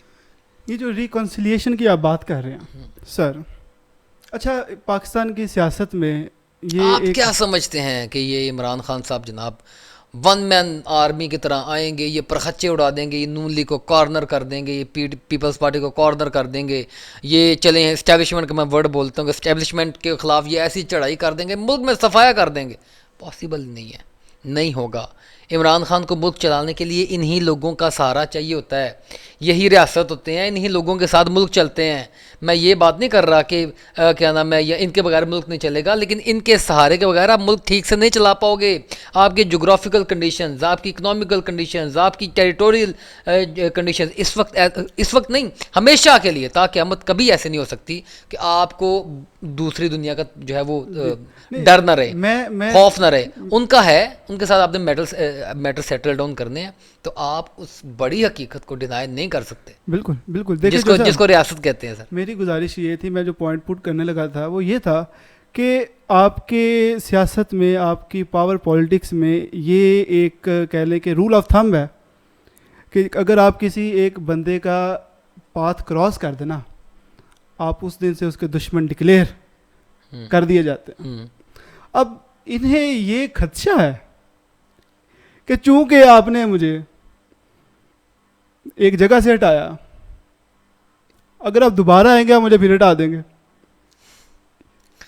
یہ جو ریکنسیلیشن کی آپ بات کر رہے ہیں سر, اچھا پاکستان کی سیاست میں یہ آپ کیا سمجھتے ہیں کہ یہ عمران خان صاحب جناب ون مین آرمی کی طرح آئیں گے, یہ پرخچے اڑا دیں گے, یہ نون لیگ کو کارنر کر دیں گے, یہ پیپلز پارٹی کو کارنر کر دیں گے, یہ چلیں اسٹیبلشمنٹ کا میں ورڈ بولتا ہوں کہ اسٹیبلشمنٹ کے خلاف یہ ایسی چڑھائی کر دیں گے, ملک میں صفایا کر دیں گے؟ پاسبل نہیں ہے, نہیں ہوگا. عمران خان کو ملک چلانے کے لیے انہی لوگوں کا سہارا چاہیے ہوتا ہے, یہی ریاست ہوتے ہیں, انہی لوگوں کے ساتھ ملک چلتے ہیں. میں یہ بات نہیں کر رہا کہ کیا نام ہے, یا ان کے بغیر ملک نہیں چلے گا, لیکن ان کے سہارے کے بغیر آپ ملک ٹھیک سے نہیں چلا پاؤ گے. آپ کی جغرافیکل کنڈیشنز, آپ کی اکنامیکل کنڈیشنز, آپ کی ٹیریٹوریل کنڈیشنز اس وقت نہیں, ہمیشہ کے لیے تا قیامت کبھی ایسے نہیں ہو سکتی کہ آپ کو دوسری دنیا کا جو ہے وہ ڈر نہ رہے, خوف نہ رہے. ان کا ہے, ان کے ساتھ آپ نے میٹر سیٹل ڈاؤن کرنے ہیں, تو آپ اس بڑی حقیقت کو ڈینائی نہیں کر سکتے. بالکل بالکل, جس کو ریاست کہتے ہیں. سر میری گزارش یہ تھی, میں جو پوائنٹ پٹ کرنے لگا تھا وہ یہ تھا کہ آپ کے سیاست میں, آپ کی پاور پالیٹکس میں یہ ایک کہہ لیں کہ رول آف تھمب ہے کہ اگر آپ کسی ایک بندے کا پاتھ کراس کر دینا, آپ اس دن سے اس کے دشمن ڈکلیئر کر دیے جاتے ہیں. اب انہیں یہ خدشہ ہے کہ چونکہ آپ نے مجھے ایک جگہ سے ہٹایا, اگر آپ دوبارہ آئیں گے آپ مجھے پھر ہٹا دیں گے.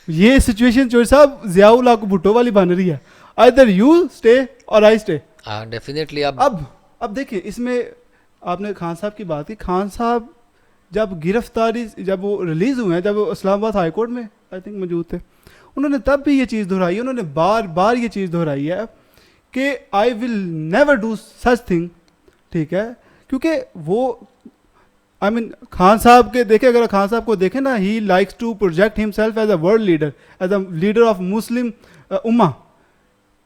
یہ سچویشن چور صاحب ضیاء الحق بھٹو والی بن رہی ہے, either you stay or I stay. Definitely. اب دیکھیں اس میں آپ نے خان صاحب کی بات کی. خان صاحب جب گرفتاری, جب وہ ریلیز ہوئے ہیں, جب وہ اسلام آباد ہائی کورٹ میں آئی تھنک موجود تھے, انہوں نے تب بھی یہ چیز دہرائی, انہوں نے بار بار یہ چیز دہرائی ہے کہ I will never do such thing. ٹھیک ہے, کیونکہ وہ آئی مین خان صاحب کے دیکھیں, اگر خان صاحب کو دیکھیں نا, he likes to project himself as a world leader, as a leader of Muslim امہ.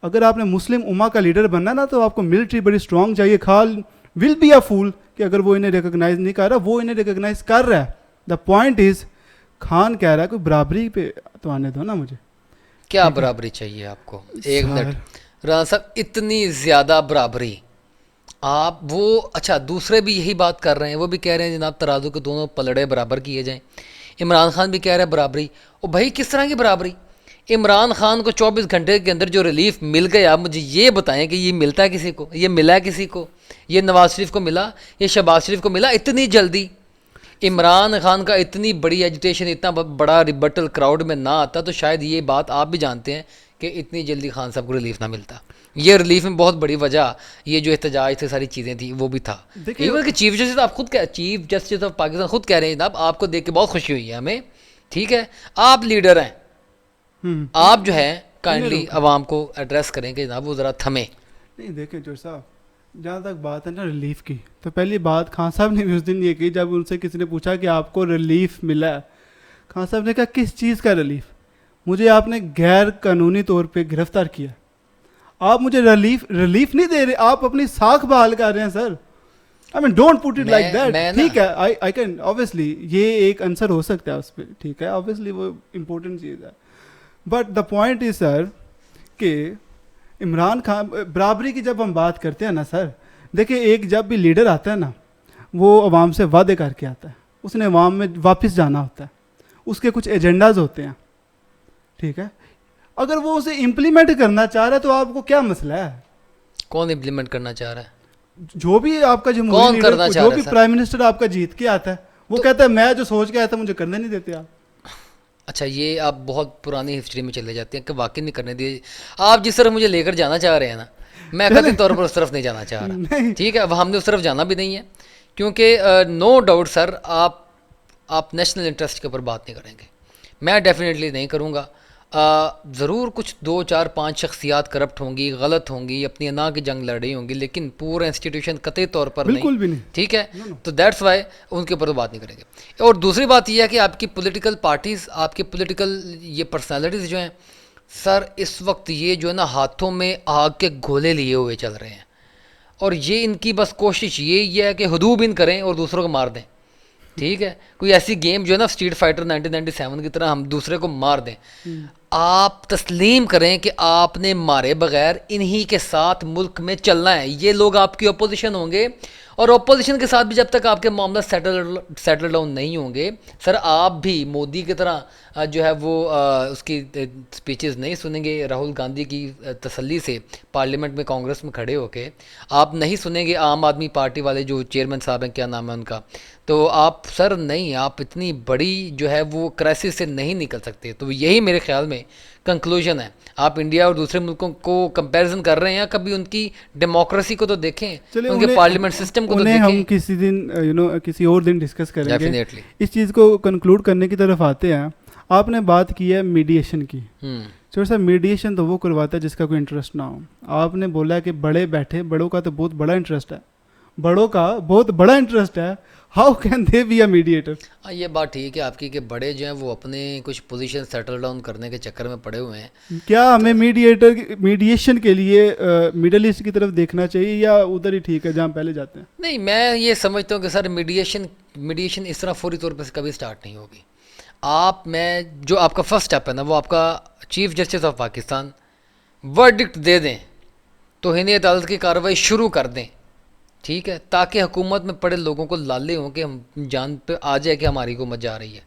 اگر آپ نے مسلم امہ کا لیڈر بننا ہے نا, تو آپ کو ملٹری بڑی اسٹرانگ چاہیے. خال ول بی اے فول کہ اگر وہ انہیں ریکگنائز نہیں کر رہا, وہ انہیں ریکگنائز کر رہا ہے. دا پوائنٹ از, خان کہہ رہا ہے کوئی برابری پہ تو آنے دو نا مجھے. کیا برابری چاہیے آپ کو؟ ایک منٹ رانا صاحب، اتنی زیادہ برابری آپ وہ اچھا دوسرے بھی یہی بات کر رہے ہیں، وہ بھی کہہ رہے ہیں جناب ترازو کے دونوں پلڑے برابر کیے جائیں. عمران خان بھی کہہ رہا ہے برابری. او بھائی کس طرح کی برابری؟ عمران خان کو 24 گھنٹے کے اندر جو ریلیف مل گیا، مجھے یہ بتائیں کہ یہ ملتا ہے کسی کو؟ یہ ملا ہے کسی کو؟ یہ نواز شریف کو ملا؟ یہ شہباز شریف کو ملا اتنی جلدی؟ عمران خان کا اتنی بڑی ایجیٹیشن، اتنا بڑا ریبٹل کراؤڈ میں نہ آتا تو شاید یہ بات آپ بھی جانتے ہیں کہ اتنی جلدی خان صاحب کو ریلیف نہ ملتا. یہ ریلیف میں بہت بڑی وجہ یہ جو احتجاج سے ساری چیزیں تھیں وہ بھی تھا. ایون کہ چیف جسٹس آپ خود چیف جسٹس آف پاکستان خود کہہ رہے ہیں جناب آپ کو دیکھ کے بہت خوشی ہوئی ہے ہمیں. ٹھیک ہے، آپ لیڈر ہیں، آپ جو ہے کائنڈلی عوام کو ایڈریس کریں کہ جناب وہ ذرا تھمیں. نہیں دیکھیں جوڑ صاحب، جہاں تک بات ہے نا ریلیف کی، تو پہلی بات خان صاحب نے بھی اس دن یہ کی جب ان سے کسی نے پوچھا کہ آپ کو ریلیف ملا ہے. خان صاحب نے کہا کس چیز کا ریلیف؟ مجھے آپ نے غیر قانونی طور پہ گرفتار کیا، آپ مجھے ریلیف نہیں دے رہے، آپ اپنی ساکھ بحال کر رہے ہیں sir. I mean don't put it like that. ٹھیک ہے، آئی کین اوبیسلی یہ ایک آنسر ہو سکتا ہے اس پہ، ٹھیک ہے، اوبیسلی وہ امپورٹنٹ چیز ہے. بٹ دا پوائنٹ از سر کہ عمران خان برابری کی جب ہم بات کرتے ہیں نا سر، دیکھیں ایک جب بھی لیڈر آتا ہے نا وہ عوام سے وعدے کر کے آتا ہے، اس نے عوام میں واپس جانا ہوتا ہے، اس کے کچھ ایجنڈاز ہوتے ہیں. ٹھیک ہے، اگر وہ اسے امپلیمنٹ کرنا چاہ رہا ہے تو آپ کو کیا مسئلہ ہے؟ کون امپلیمنٹ کرنا چاہ رہا ہے؟ جو بھی آپ کا جمہوری لیڈر، جو بھی پرائم منسٹر آپ کا جیت کے آتا ہے وہ کہتا ہے میں جو سوچ کے آیا تھا مجھے کرنے نہیں دیتے آپ. اچھا یہ آپ بہت پرانی ہسٹری میں چلے جاتے ہیں کہ واقعی نہیں کرنے دیے. آپ جس طرف مجھے لے کر جانا چاہ رہے ہیں نا، میں قطعی طور پر اس طرف نہیں جانا چاہ رہا. ٹھیک ہے، اب ہم نے اس طرف جانا بھی نہیں ہے کیونکہ نو ڈاؤٹ سر آپ نیشنل انٹرسٹ کے اوپر بات نہیں کریں گے، میں ڈیفینیٹلی نہیں کروں گا. ضرور کچھ 2 4 5 شخصیات کرپٹ ہوں گی، غلط ہوں گی، اپنی انا کی جنگ لڑ رہی ہوں گی، لیکن پورا انسٹیٹیوشن قطعی طور پر بالکل بھی نہیں. ٹھیک ہے، تو دیٹس وائی ان کے اوپر تو بات نہیں کریں گے. اور دوسری بات یہ ہے کہ آپ کی پولیٹیکل پارٹیز، آپ کی پولیٹیکل یہ پرسنالٹیز جو ہیں سر اس وقت یہ جو ہے نا ہاتھوں میں آگ کے گولے لیے ہوئے چل رہے ہیں، اور یہ ان کی بس کوشش یہ ہے کہ حدوب ان کریں اور دوسروں کو مار دیں. ٹھیک ہے، کوئی ایسی گیم جو ہے نا اسٹریٹ فائٹر 1997 کی طرح ہم دوسرے کو مار دیں. آپ تسلیم کریں کہ آپ نے مارے بغیر انہی کے ساتھ ملک میں چلنا ہے. یہ لوگ آپ کی اپوزیشن ہوں گے، اور اپوزیشن کے ساتھ بھی جب تک آپ کے معاملہ سیٹل ڈاؤن نہیں ہوں گے سر، آپ بھی مودی کی طرح جو ہے وہ اس کی سپیچز نہیں سنیں گے. راہل گاندھی کی تسلی سے پارلیمنٹ میں کانگریس میں کھڑے ہو کے آپ نہیں سنیں گے عام آدمی پارٹی والے جو چیئرمین صاحب ہیں، کیا نام ہے ان کا، تو آپ سر نہیں، آپ اتنی بڑی جو ہے وہ کرائسس سے نہیں نکل سکتے. تو یہی میرے خیال میں کنکلوژن ہے. آپ انڈیا اور دوسرے ملکوں کو کمپیریزن کر رہے ہیں، کبھی ان کی ڈیموکریسی کو تو دیکھیں، ان کے پارلیمنٹ سسٹم کو تو دیکھیں. ہم کسی دن کسی اور دن ڈسکس کریں گے. اس چیز کو کنکلوڈ کرنے کی طرف آتے ہیں. آپ نے بات کی ہے میڈیشن کی. سر صاحب میڈیشن تو وہ کرواتا ہے جس کا کوئی انٹرسٹ نہ ہو. آپ نے بولا کہ بڑے بیٹھے، بڑوں کا تو بہت بڑا انٹرسٹ ہے، بڑوں کا بہت بڑا انٹرسٹ ہے. How can they be a mediator? یہ بات ٹھیک ہے آپ کی کہ بڑے جو ہیں وہ اپنے کچھ پوزیشن سیٹل ڈاؤن کرنے کے چکر میں پڑے ہوئے ہیں. کیا ہمیں میڈیشن کے لیے مڈل ایسٹ کی طرف دیکھنا چاہیے یا ادھر ہی ٹھیک ہے جہاں پہلے جاتے ہیں؟ نہیں، میں یہ سمجھتا ہوں کہ سر میڈیشن اس طرح فوری طور پہ کبھی سٹارٹ نہیں ہوگی. جو آپ کا فرسٹ اسٹیپ ہے نا وہ آپ کا chief justice of Pakistan verdict دے دیں، توہین عدالت کی کارروائی شروع کر دیں. ٹھیک ہے، تاکہ حکومت میں پڑے لوگوں کو لالے ہوں کہ ہم جان پہ آ جائے کہ ہماری حکومت جا رہی ہے.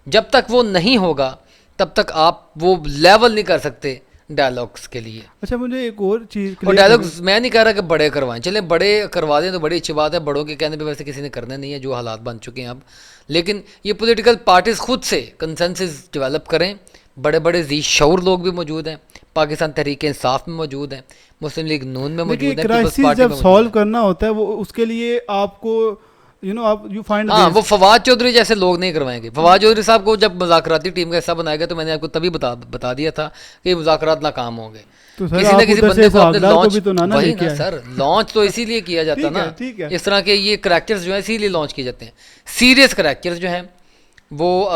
جب تک وہ نہیں ہوگا تب تک آپ وہ لیول نہیں کر سکتے ڈائلاگس کے لیے. اچھا مجھے ایک اور چیز، اور ڈائلاگس میں نہیں کہہ رہا کہ بڑے کروائیں، چلیں بڑے کروا دیں تو بڑی اچھی بات ہے، بڑوں کے کہنے پہ ویسے کسی نے کرنا نہیں ہے جو حالات بن چکے ہیں اب. لیکن یہ پولیٹیکل پارٹیز خود سے کنسنسس ڈیولپ کریں. بڑے بڑے ذی شعور لوگ بھی موجود ہیں، پاکستان تحریک انصاف میں موجود ہیں، مسلم لیگ نون میں موجود ہیں، پیپلز پارٹی جب سالو کرنا ہوتا ہے وہ اس کے لیے آپ کو وہ فواد چودھری جیسے لوگ نہیں کروائیں گے. فواد چودھری صاحب کو جب مذاکراتی ٹیم کا حصہ بنایا گیا تو میں نے آپ کو تبھی بتا دیا تھا کہ مذاکرات ناکام ہوں گے. کسی نہ کسی بندے کو اپنے لانچ تو اسی لیے کیا جاتا نا، اس طرح کے یہ کریکٹرز جو ہیں اسی لیے لانچ کیے جاتے ہیں. سیریس کریکٹرز جو ہیں وہ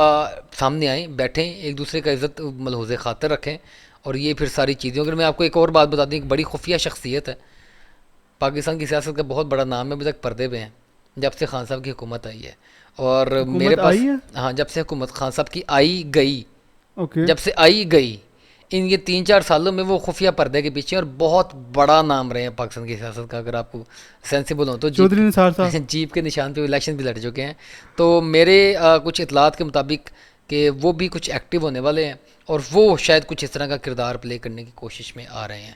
سامنے آئیں، بیٹھیں، ایک دوسرے کا عزت ملحوظ خاطر رکھیں، اور یہ پھر ساری چیزیں. اگر میں آپ کو ایک اور بات بتا دوں، ایک بڑی خفیہ شخصیت ہے پاکستان کی سیاست کا، بہت بڑا نام ہے، ابھی تک پردے پہ ہیں جب سے خان صاحب کی حکومت آئی ہے. اور میرے پاس جب سے حکومت خان صاحب کی آئی گئی، جب سے آئی گئی ان یہ 3-4 سالوں میں وہ خفیہ پردے کے پیچھے اور بہت بڑا نام رہے ہیں پاکستان کی سیاست کا. اگر آپ کو سینسیبل ہو تو چودھری نثار صاحب جیپ کے نشان پہ الیکشن بھی لڑ چکے ہیں. تو میرے کچھ اطلاعات کے مطابق کہ وہ بھی کچھ ایکٹیو ہونے والے ہیں اور وہ شاید کچھ اس طرح کا کردار پلے کرنے کی کوشش میں آ رہے ہیں.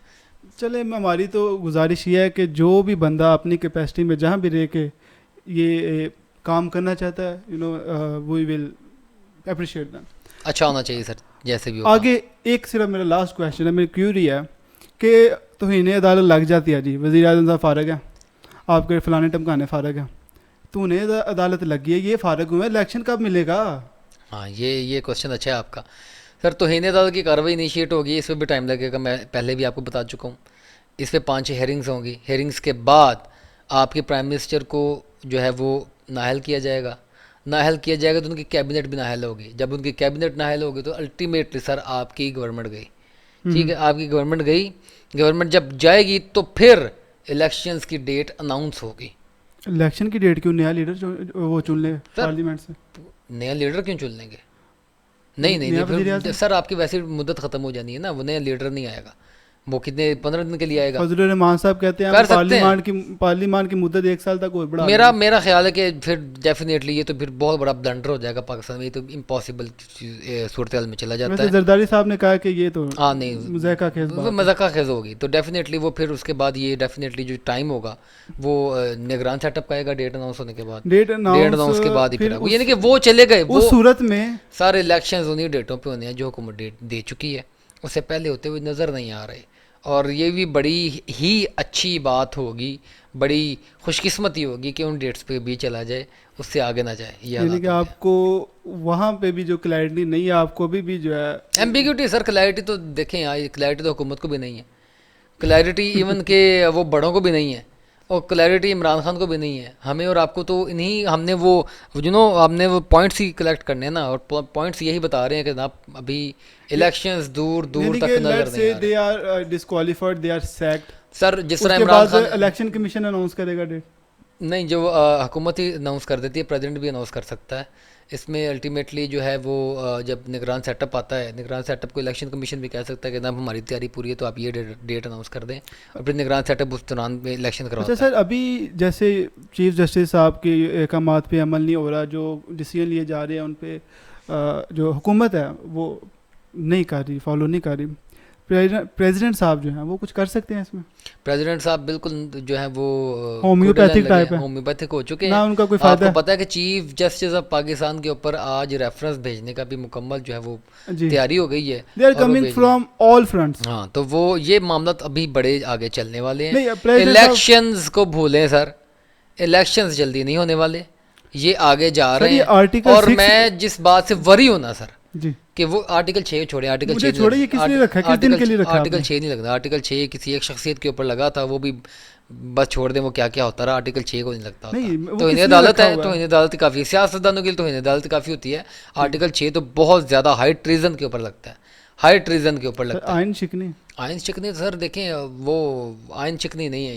چلے ہماری تو گزارش یہ ہے کہ جو بھی بندہ اپنی کیپیسٹی میں جہاں بھی رہ کے یہ کام کرنا چاہتا ہے you know we will appreciate them. اچھا ہونا چاہیے سر جیسے بھی ہو. آگے ایک صرف میرا لاسٹ کویشچن ہے, میری کیوری ہے کہ توہین عدالت لگ جاتی ہے جی, وزیر اعظم صاحب فارغ ہیں, آپ کے فلانے ٹمکانے فارغ ہیں, توہین عدالت لگی ہے, یہ فارغ ہوئے, الیکشن کب ملے گا؟ ہاں یہ کوشچن اچھا ہے آپ کا سر. توہین عدالت کی کارروائی انیشیٹ ہوگی, اس پہ بھی ٹائم لگے گا, میں پہلے بھی آپ کو بتا چکا ہوں. اس پہ 5 ہیئرنگز ہوں گی. ہیئرنگز کے بعد آپ کے پرائم منسٹر کو جو ہے وہ نااہل کیا جائے گا. نااہل کیا جائے گا تو ان کی کیبنٹ بھی نااہل ہوگی. جب ان کی کیبنٹ نااہل ہوگی تو الٹیمیٹلی سر آپ کی گورنمنٹ گئی. ٹھیک ہے, آپ کی گورنمنٹ گئی. گورنمنٹ جب جائے گی تو پھر الیکشنز کی ڈیٹ اناؤنس ہوگی. الیکشن کی ڈیٹ کیوں نیا لیڈر وہ چن لے پارلیمنٹ سے؟ نیا لیڈر کیوں چن لیں گے؟ نہیں پھر سر آپ کی ویسی مدت ختم ہو جانی ہے نا, وہ نیا لیڈر نہیں آئے گا. وہ کتنے 15 دن کے لیے آئے گا. فضل الرحمان صاحب کہتے ہیں پارلیمان کی مدت 1 سال تک اور بڑھا. میرا خیال ہے کہ پھر ڈیفینیٹلی یہ تو پھر بہت بڑا بلنڈر ہو جائے گا پاکستان میں. یہ تو امپاسبل صورتحال میں چلا جاتا ہے. زرداری صاحب نے کہا کہ یہ تو ہاں نہیں مذاقہ خیز ہوگی. تو ڈیفینیٹلی وہ پھر اس کے بعد یہ ڈیفینیٹلی جو ٹائم ہوگا وہ نگران سیٹ اپ کا آئے گا ڈیٹ اناؤنس ہونے کے بعد. ڈیٹ اناؤنس کے بعد ہی پھر یعنی کہ وہ چلے گئے. اس صورت میں سارے الیکشنز انہیں ڈیٹوں پہ ہونے ہیں جو حکومت ڈیٹ دے چکی ہے, اس سے پہلے ہوتے ہوئے نظر نہیں آ رہے. اور یہ بھی بڑی ہی اچھی بات ہوگی, بڑی خوش قسمتی ہوگی کہ ان ڈیٹس پہ بھی چلا جائے, اس سے آگے نہ جائے. یعنی کہ آپ کو وہاں پہ بھی جو کلیئرٹی نہیں ہے, آپ کو بھی جو ہے ایمبیگوٹی سر. کلیئرٹی تو دیکھیں یار, کلیئرٹی تو حکومت کو بھی نہیں ہے, کلیئرٹی ایون کہ وہ بڑوں کو بھی نہیں ہے, اور کلیئرٹی عمران خان کو بھی نہیں ہے. ہمیں اور آپ کو تو انہیں ہم نے وہ ہم نے وہ پوائنٹس ہی کلیکٹ کرنے ہیں نا, اور پوائنٹس یہی بتا رہے ہیں کہ جناب ابھی الیکشنز دور تک نظر نہیں آ رہے. سر جس طرح Imran Khan election commission announce کرے گا ڈیٹ, نہیں جو حکومت ہی اناؤنس کر دیتی ہے, پریزیڈنٹ بھی اناؤنس کر سکتا ہے. اس میں الٹیمیٹلی جو ہے وہ جب نگران سیٹ اپ آتا ہے, نگران سیٹ اپ کو الیکشن کمیشن بھی کہہ سکتا ہے کہ جناب ہماری تیاری پوری ہے تو آپ یہ ڈیٹ اناؤنس کر دیں, اور پھر نگران سیٹ اپ اس دوران میں الیکشن کرواتا ہے. اچھا سر, ابھی جیسے چیف جسٹس صاحب کے احکامات پہ عمل نہیں ہو رہا, جو ڈیسیجن لیے جا رہے ہیں ان پہ جو حکومت ہے وہ نہیں کر رہی, فالو نہیں کر رہی, پریزیڈنٹ صاحب جو ہیں وہ کچھ کر سکتے ہیں اس میں؟ پریزیڈنٹ صاحب بالکل جو ہے وہ ہومیوپیتھک ٹائپ ہے, ہومیوپیتھک ہو چکے نہ ہیں. ان کا کوئی فائدہ آپ کو پتہ ہے کہ چیف جسٹس آف پاکستان کے اوپر آج ریفرنس بھیجنے کا بھی مکمل جو ہے وہ تیاری ہو گئی ہے. They are coming from all fronts. ہاں تو وہ یہ معاملات ابھی بڑے آگے چلنے والے ہیں. الیکشنز کو بھولیں سر, الیکشنز جلدی نہیں ہونے والے, یہ آگے جا رہے ہیں. اور میں جس بات سے وری ہوں نا سر جی کہ وہ آرٹیکل 6 چھوڑے, آرٹیکل 6 آرٹیکل 6 نہیں لگتا. آرٹیکل 6 کسی ایک شخصیت کے اوپر لگا تھا, وہ بھی بس چھوڑ دیں, وہ کیا کیا ہوتا رہا. آرٹیکل 6 کو نہیں لگتا ہوتا. توہین عدالت ہے, توہین عدالت کافی سیاستدانوں کے لیے توہین عدالت کافی ہوتی ہے. آرٹیکل 6 تو بہت زیادہ ہائی ٹریزن کے اوپر لگتا ہے, ہائی ٹریزن کے اوپر لگتا ہے. آئین شکنی سر دیکھیں وہ آئین شکنی نہیں ہے,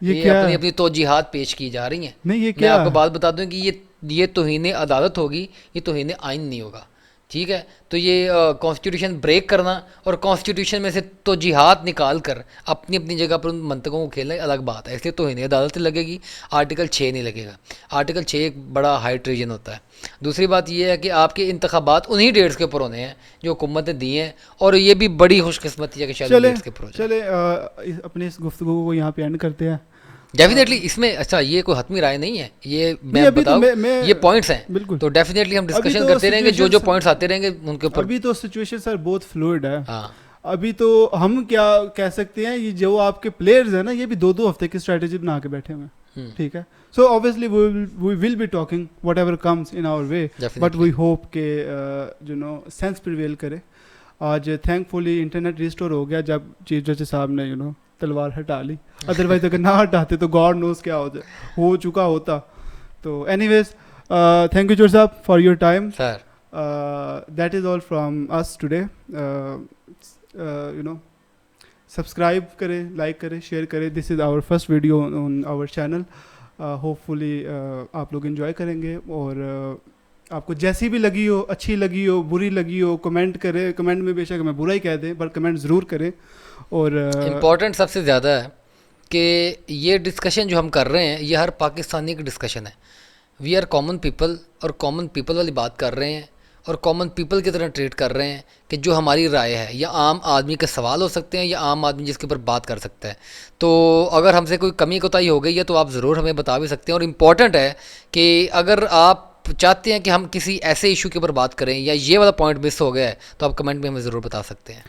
یہ اپنی توجیحات پیش کی جا رہی ہیں. میں آپ کو بات بتا دوں کہ یہ توہین عدالت ہوگی, یہ توہین آئین نہیں ہوگا. ٹھیک ہے, تو یہ کانسٹیٹیوشن بریک کرنا اور کانسٹیٹیوشن میں سے توجیحات نکال کر اپنی اپنی جگہ پر ان منطقوں کو کھیلنا الگ بات ہے. اس لیے توہین عدالت لگے گی, آرٹیکل 6 نہیں لگے گا. آرٹیکل 6 ایک بڑا ہائی ٹریجن ہوتا ہے. دوسری بات یہ ہے کہ آپ کے انتخابات انہی ڈیٹس کے اوپر ہونے ہیں جو حکومت نے دی ہیں, اور یہ بھی بڑی خوش قسمتی ہے کہ شاید ڈیٹس کے اوپر ہو جائے. چلے اپنے اس گفتگو کو یہاں پہ اینڈ کرتے ہیں. ڈیفینیٹلی اس میں اچھا یہ کوئی حتمی رائے نہیں ہے, یہ میں بتاؤں یہ پوائنٹس ہیں. بالکل, تو ڈیفینیٹلی ہم ڈسکشن کرتے رہیں گے, جو پوائنٹس آتے رہیں گے ان کے اوپر. ابھی تو سچویشن سر بہت فلوئڈ ہے. ہاں ابھی تو ہم کیا کہہ سکتے ہیں, یہ جو آپ کے پلیئرز ہیں نا یہ بھی 2 ہفتے کی اسٹریٹجی بنا کے بیٹھے ہوئے ہیں. ٹھیک ہے, سو obviously we will be talking whatever comes in our way, but we hope کہ sense prevail کرے. آج تھینک فلی انٹرنیٹ ریسٹور ہو گیا جب چیف جسٹس صاحب نے تلوار ہٹا لی, ادروائز اگر نہ ہٹاتے تو گاڈ نوز کیا ہو چکا ہوتا. تو anyways thank you Johar sahab for your time. That is all from us today. Subscribe کریں, لائک کریں, شیئر کریں. This is our first video on our channel. Hopefully آپ لوگ انجوائے کریں گے, اور آپ کو جیسی بھی لگی ہو, اچھی لگی ہو, بری لگی ہو, کمنٹ کریں, کمنٹ میں بے شک ہمیں برا ہی کہہ دیں پر کمنٹ ضرور کریں. اور امپورٹنٹ سب سے زیادہ ہے کہ یہ ڈسکشن جو ہم کر رہے ہیں یہ ہر پاکستانی کی ڈسکشن ہے. وی آر کامن پیپل, اور کامن پیپل والی بات کر رہے ہیں, اور کامن پیپل کی طرح ٹریٹ کر رہے ہیں کہ جو ہماری رائے ہے, یا عام آدمی کے سوال ہو سکتے ہیں یا عام آدمی جس کے اوپر بات کر سکتا ہے. تو اگر ہم سے کوئی کمی کوتاہی ہو گئی ہے تو آپ ضرور ہمیں بتا بھی سکتے ہیں. اور امپورٹنٹ ہے کہ اگر آپ چاہتے ہیں کہ ہم کسی ایسے ایشو کے اوپر بات کریں یا یہ والا پوائنٹ مس ہو گیا ہے تو آپ کمنٹ میں ہمیں ضرور بتا سکتے ہیں.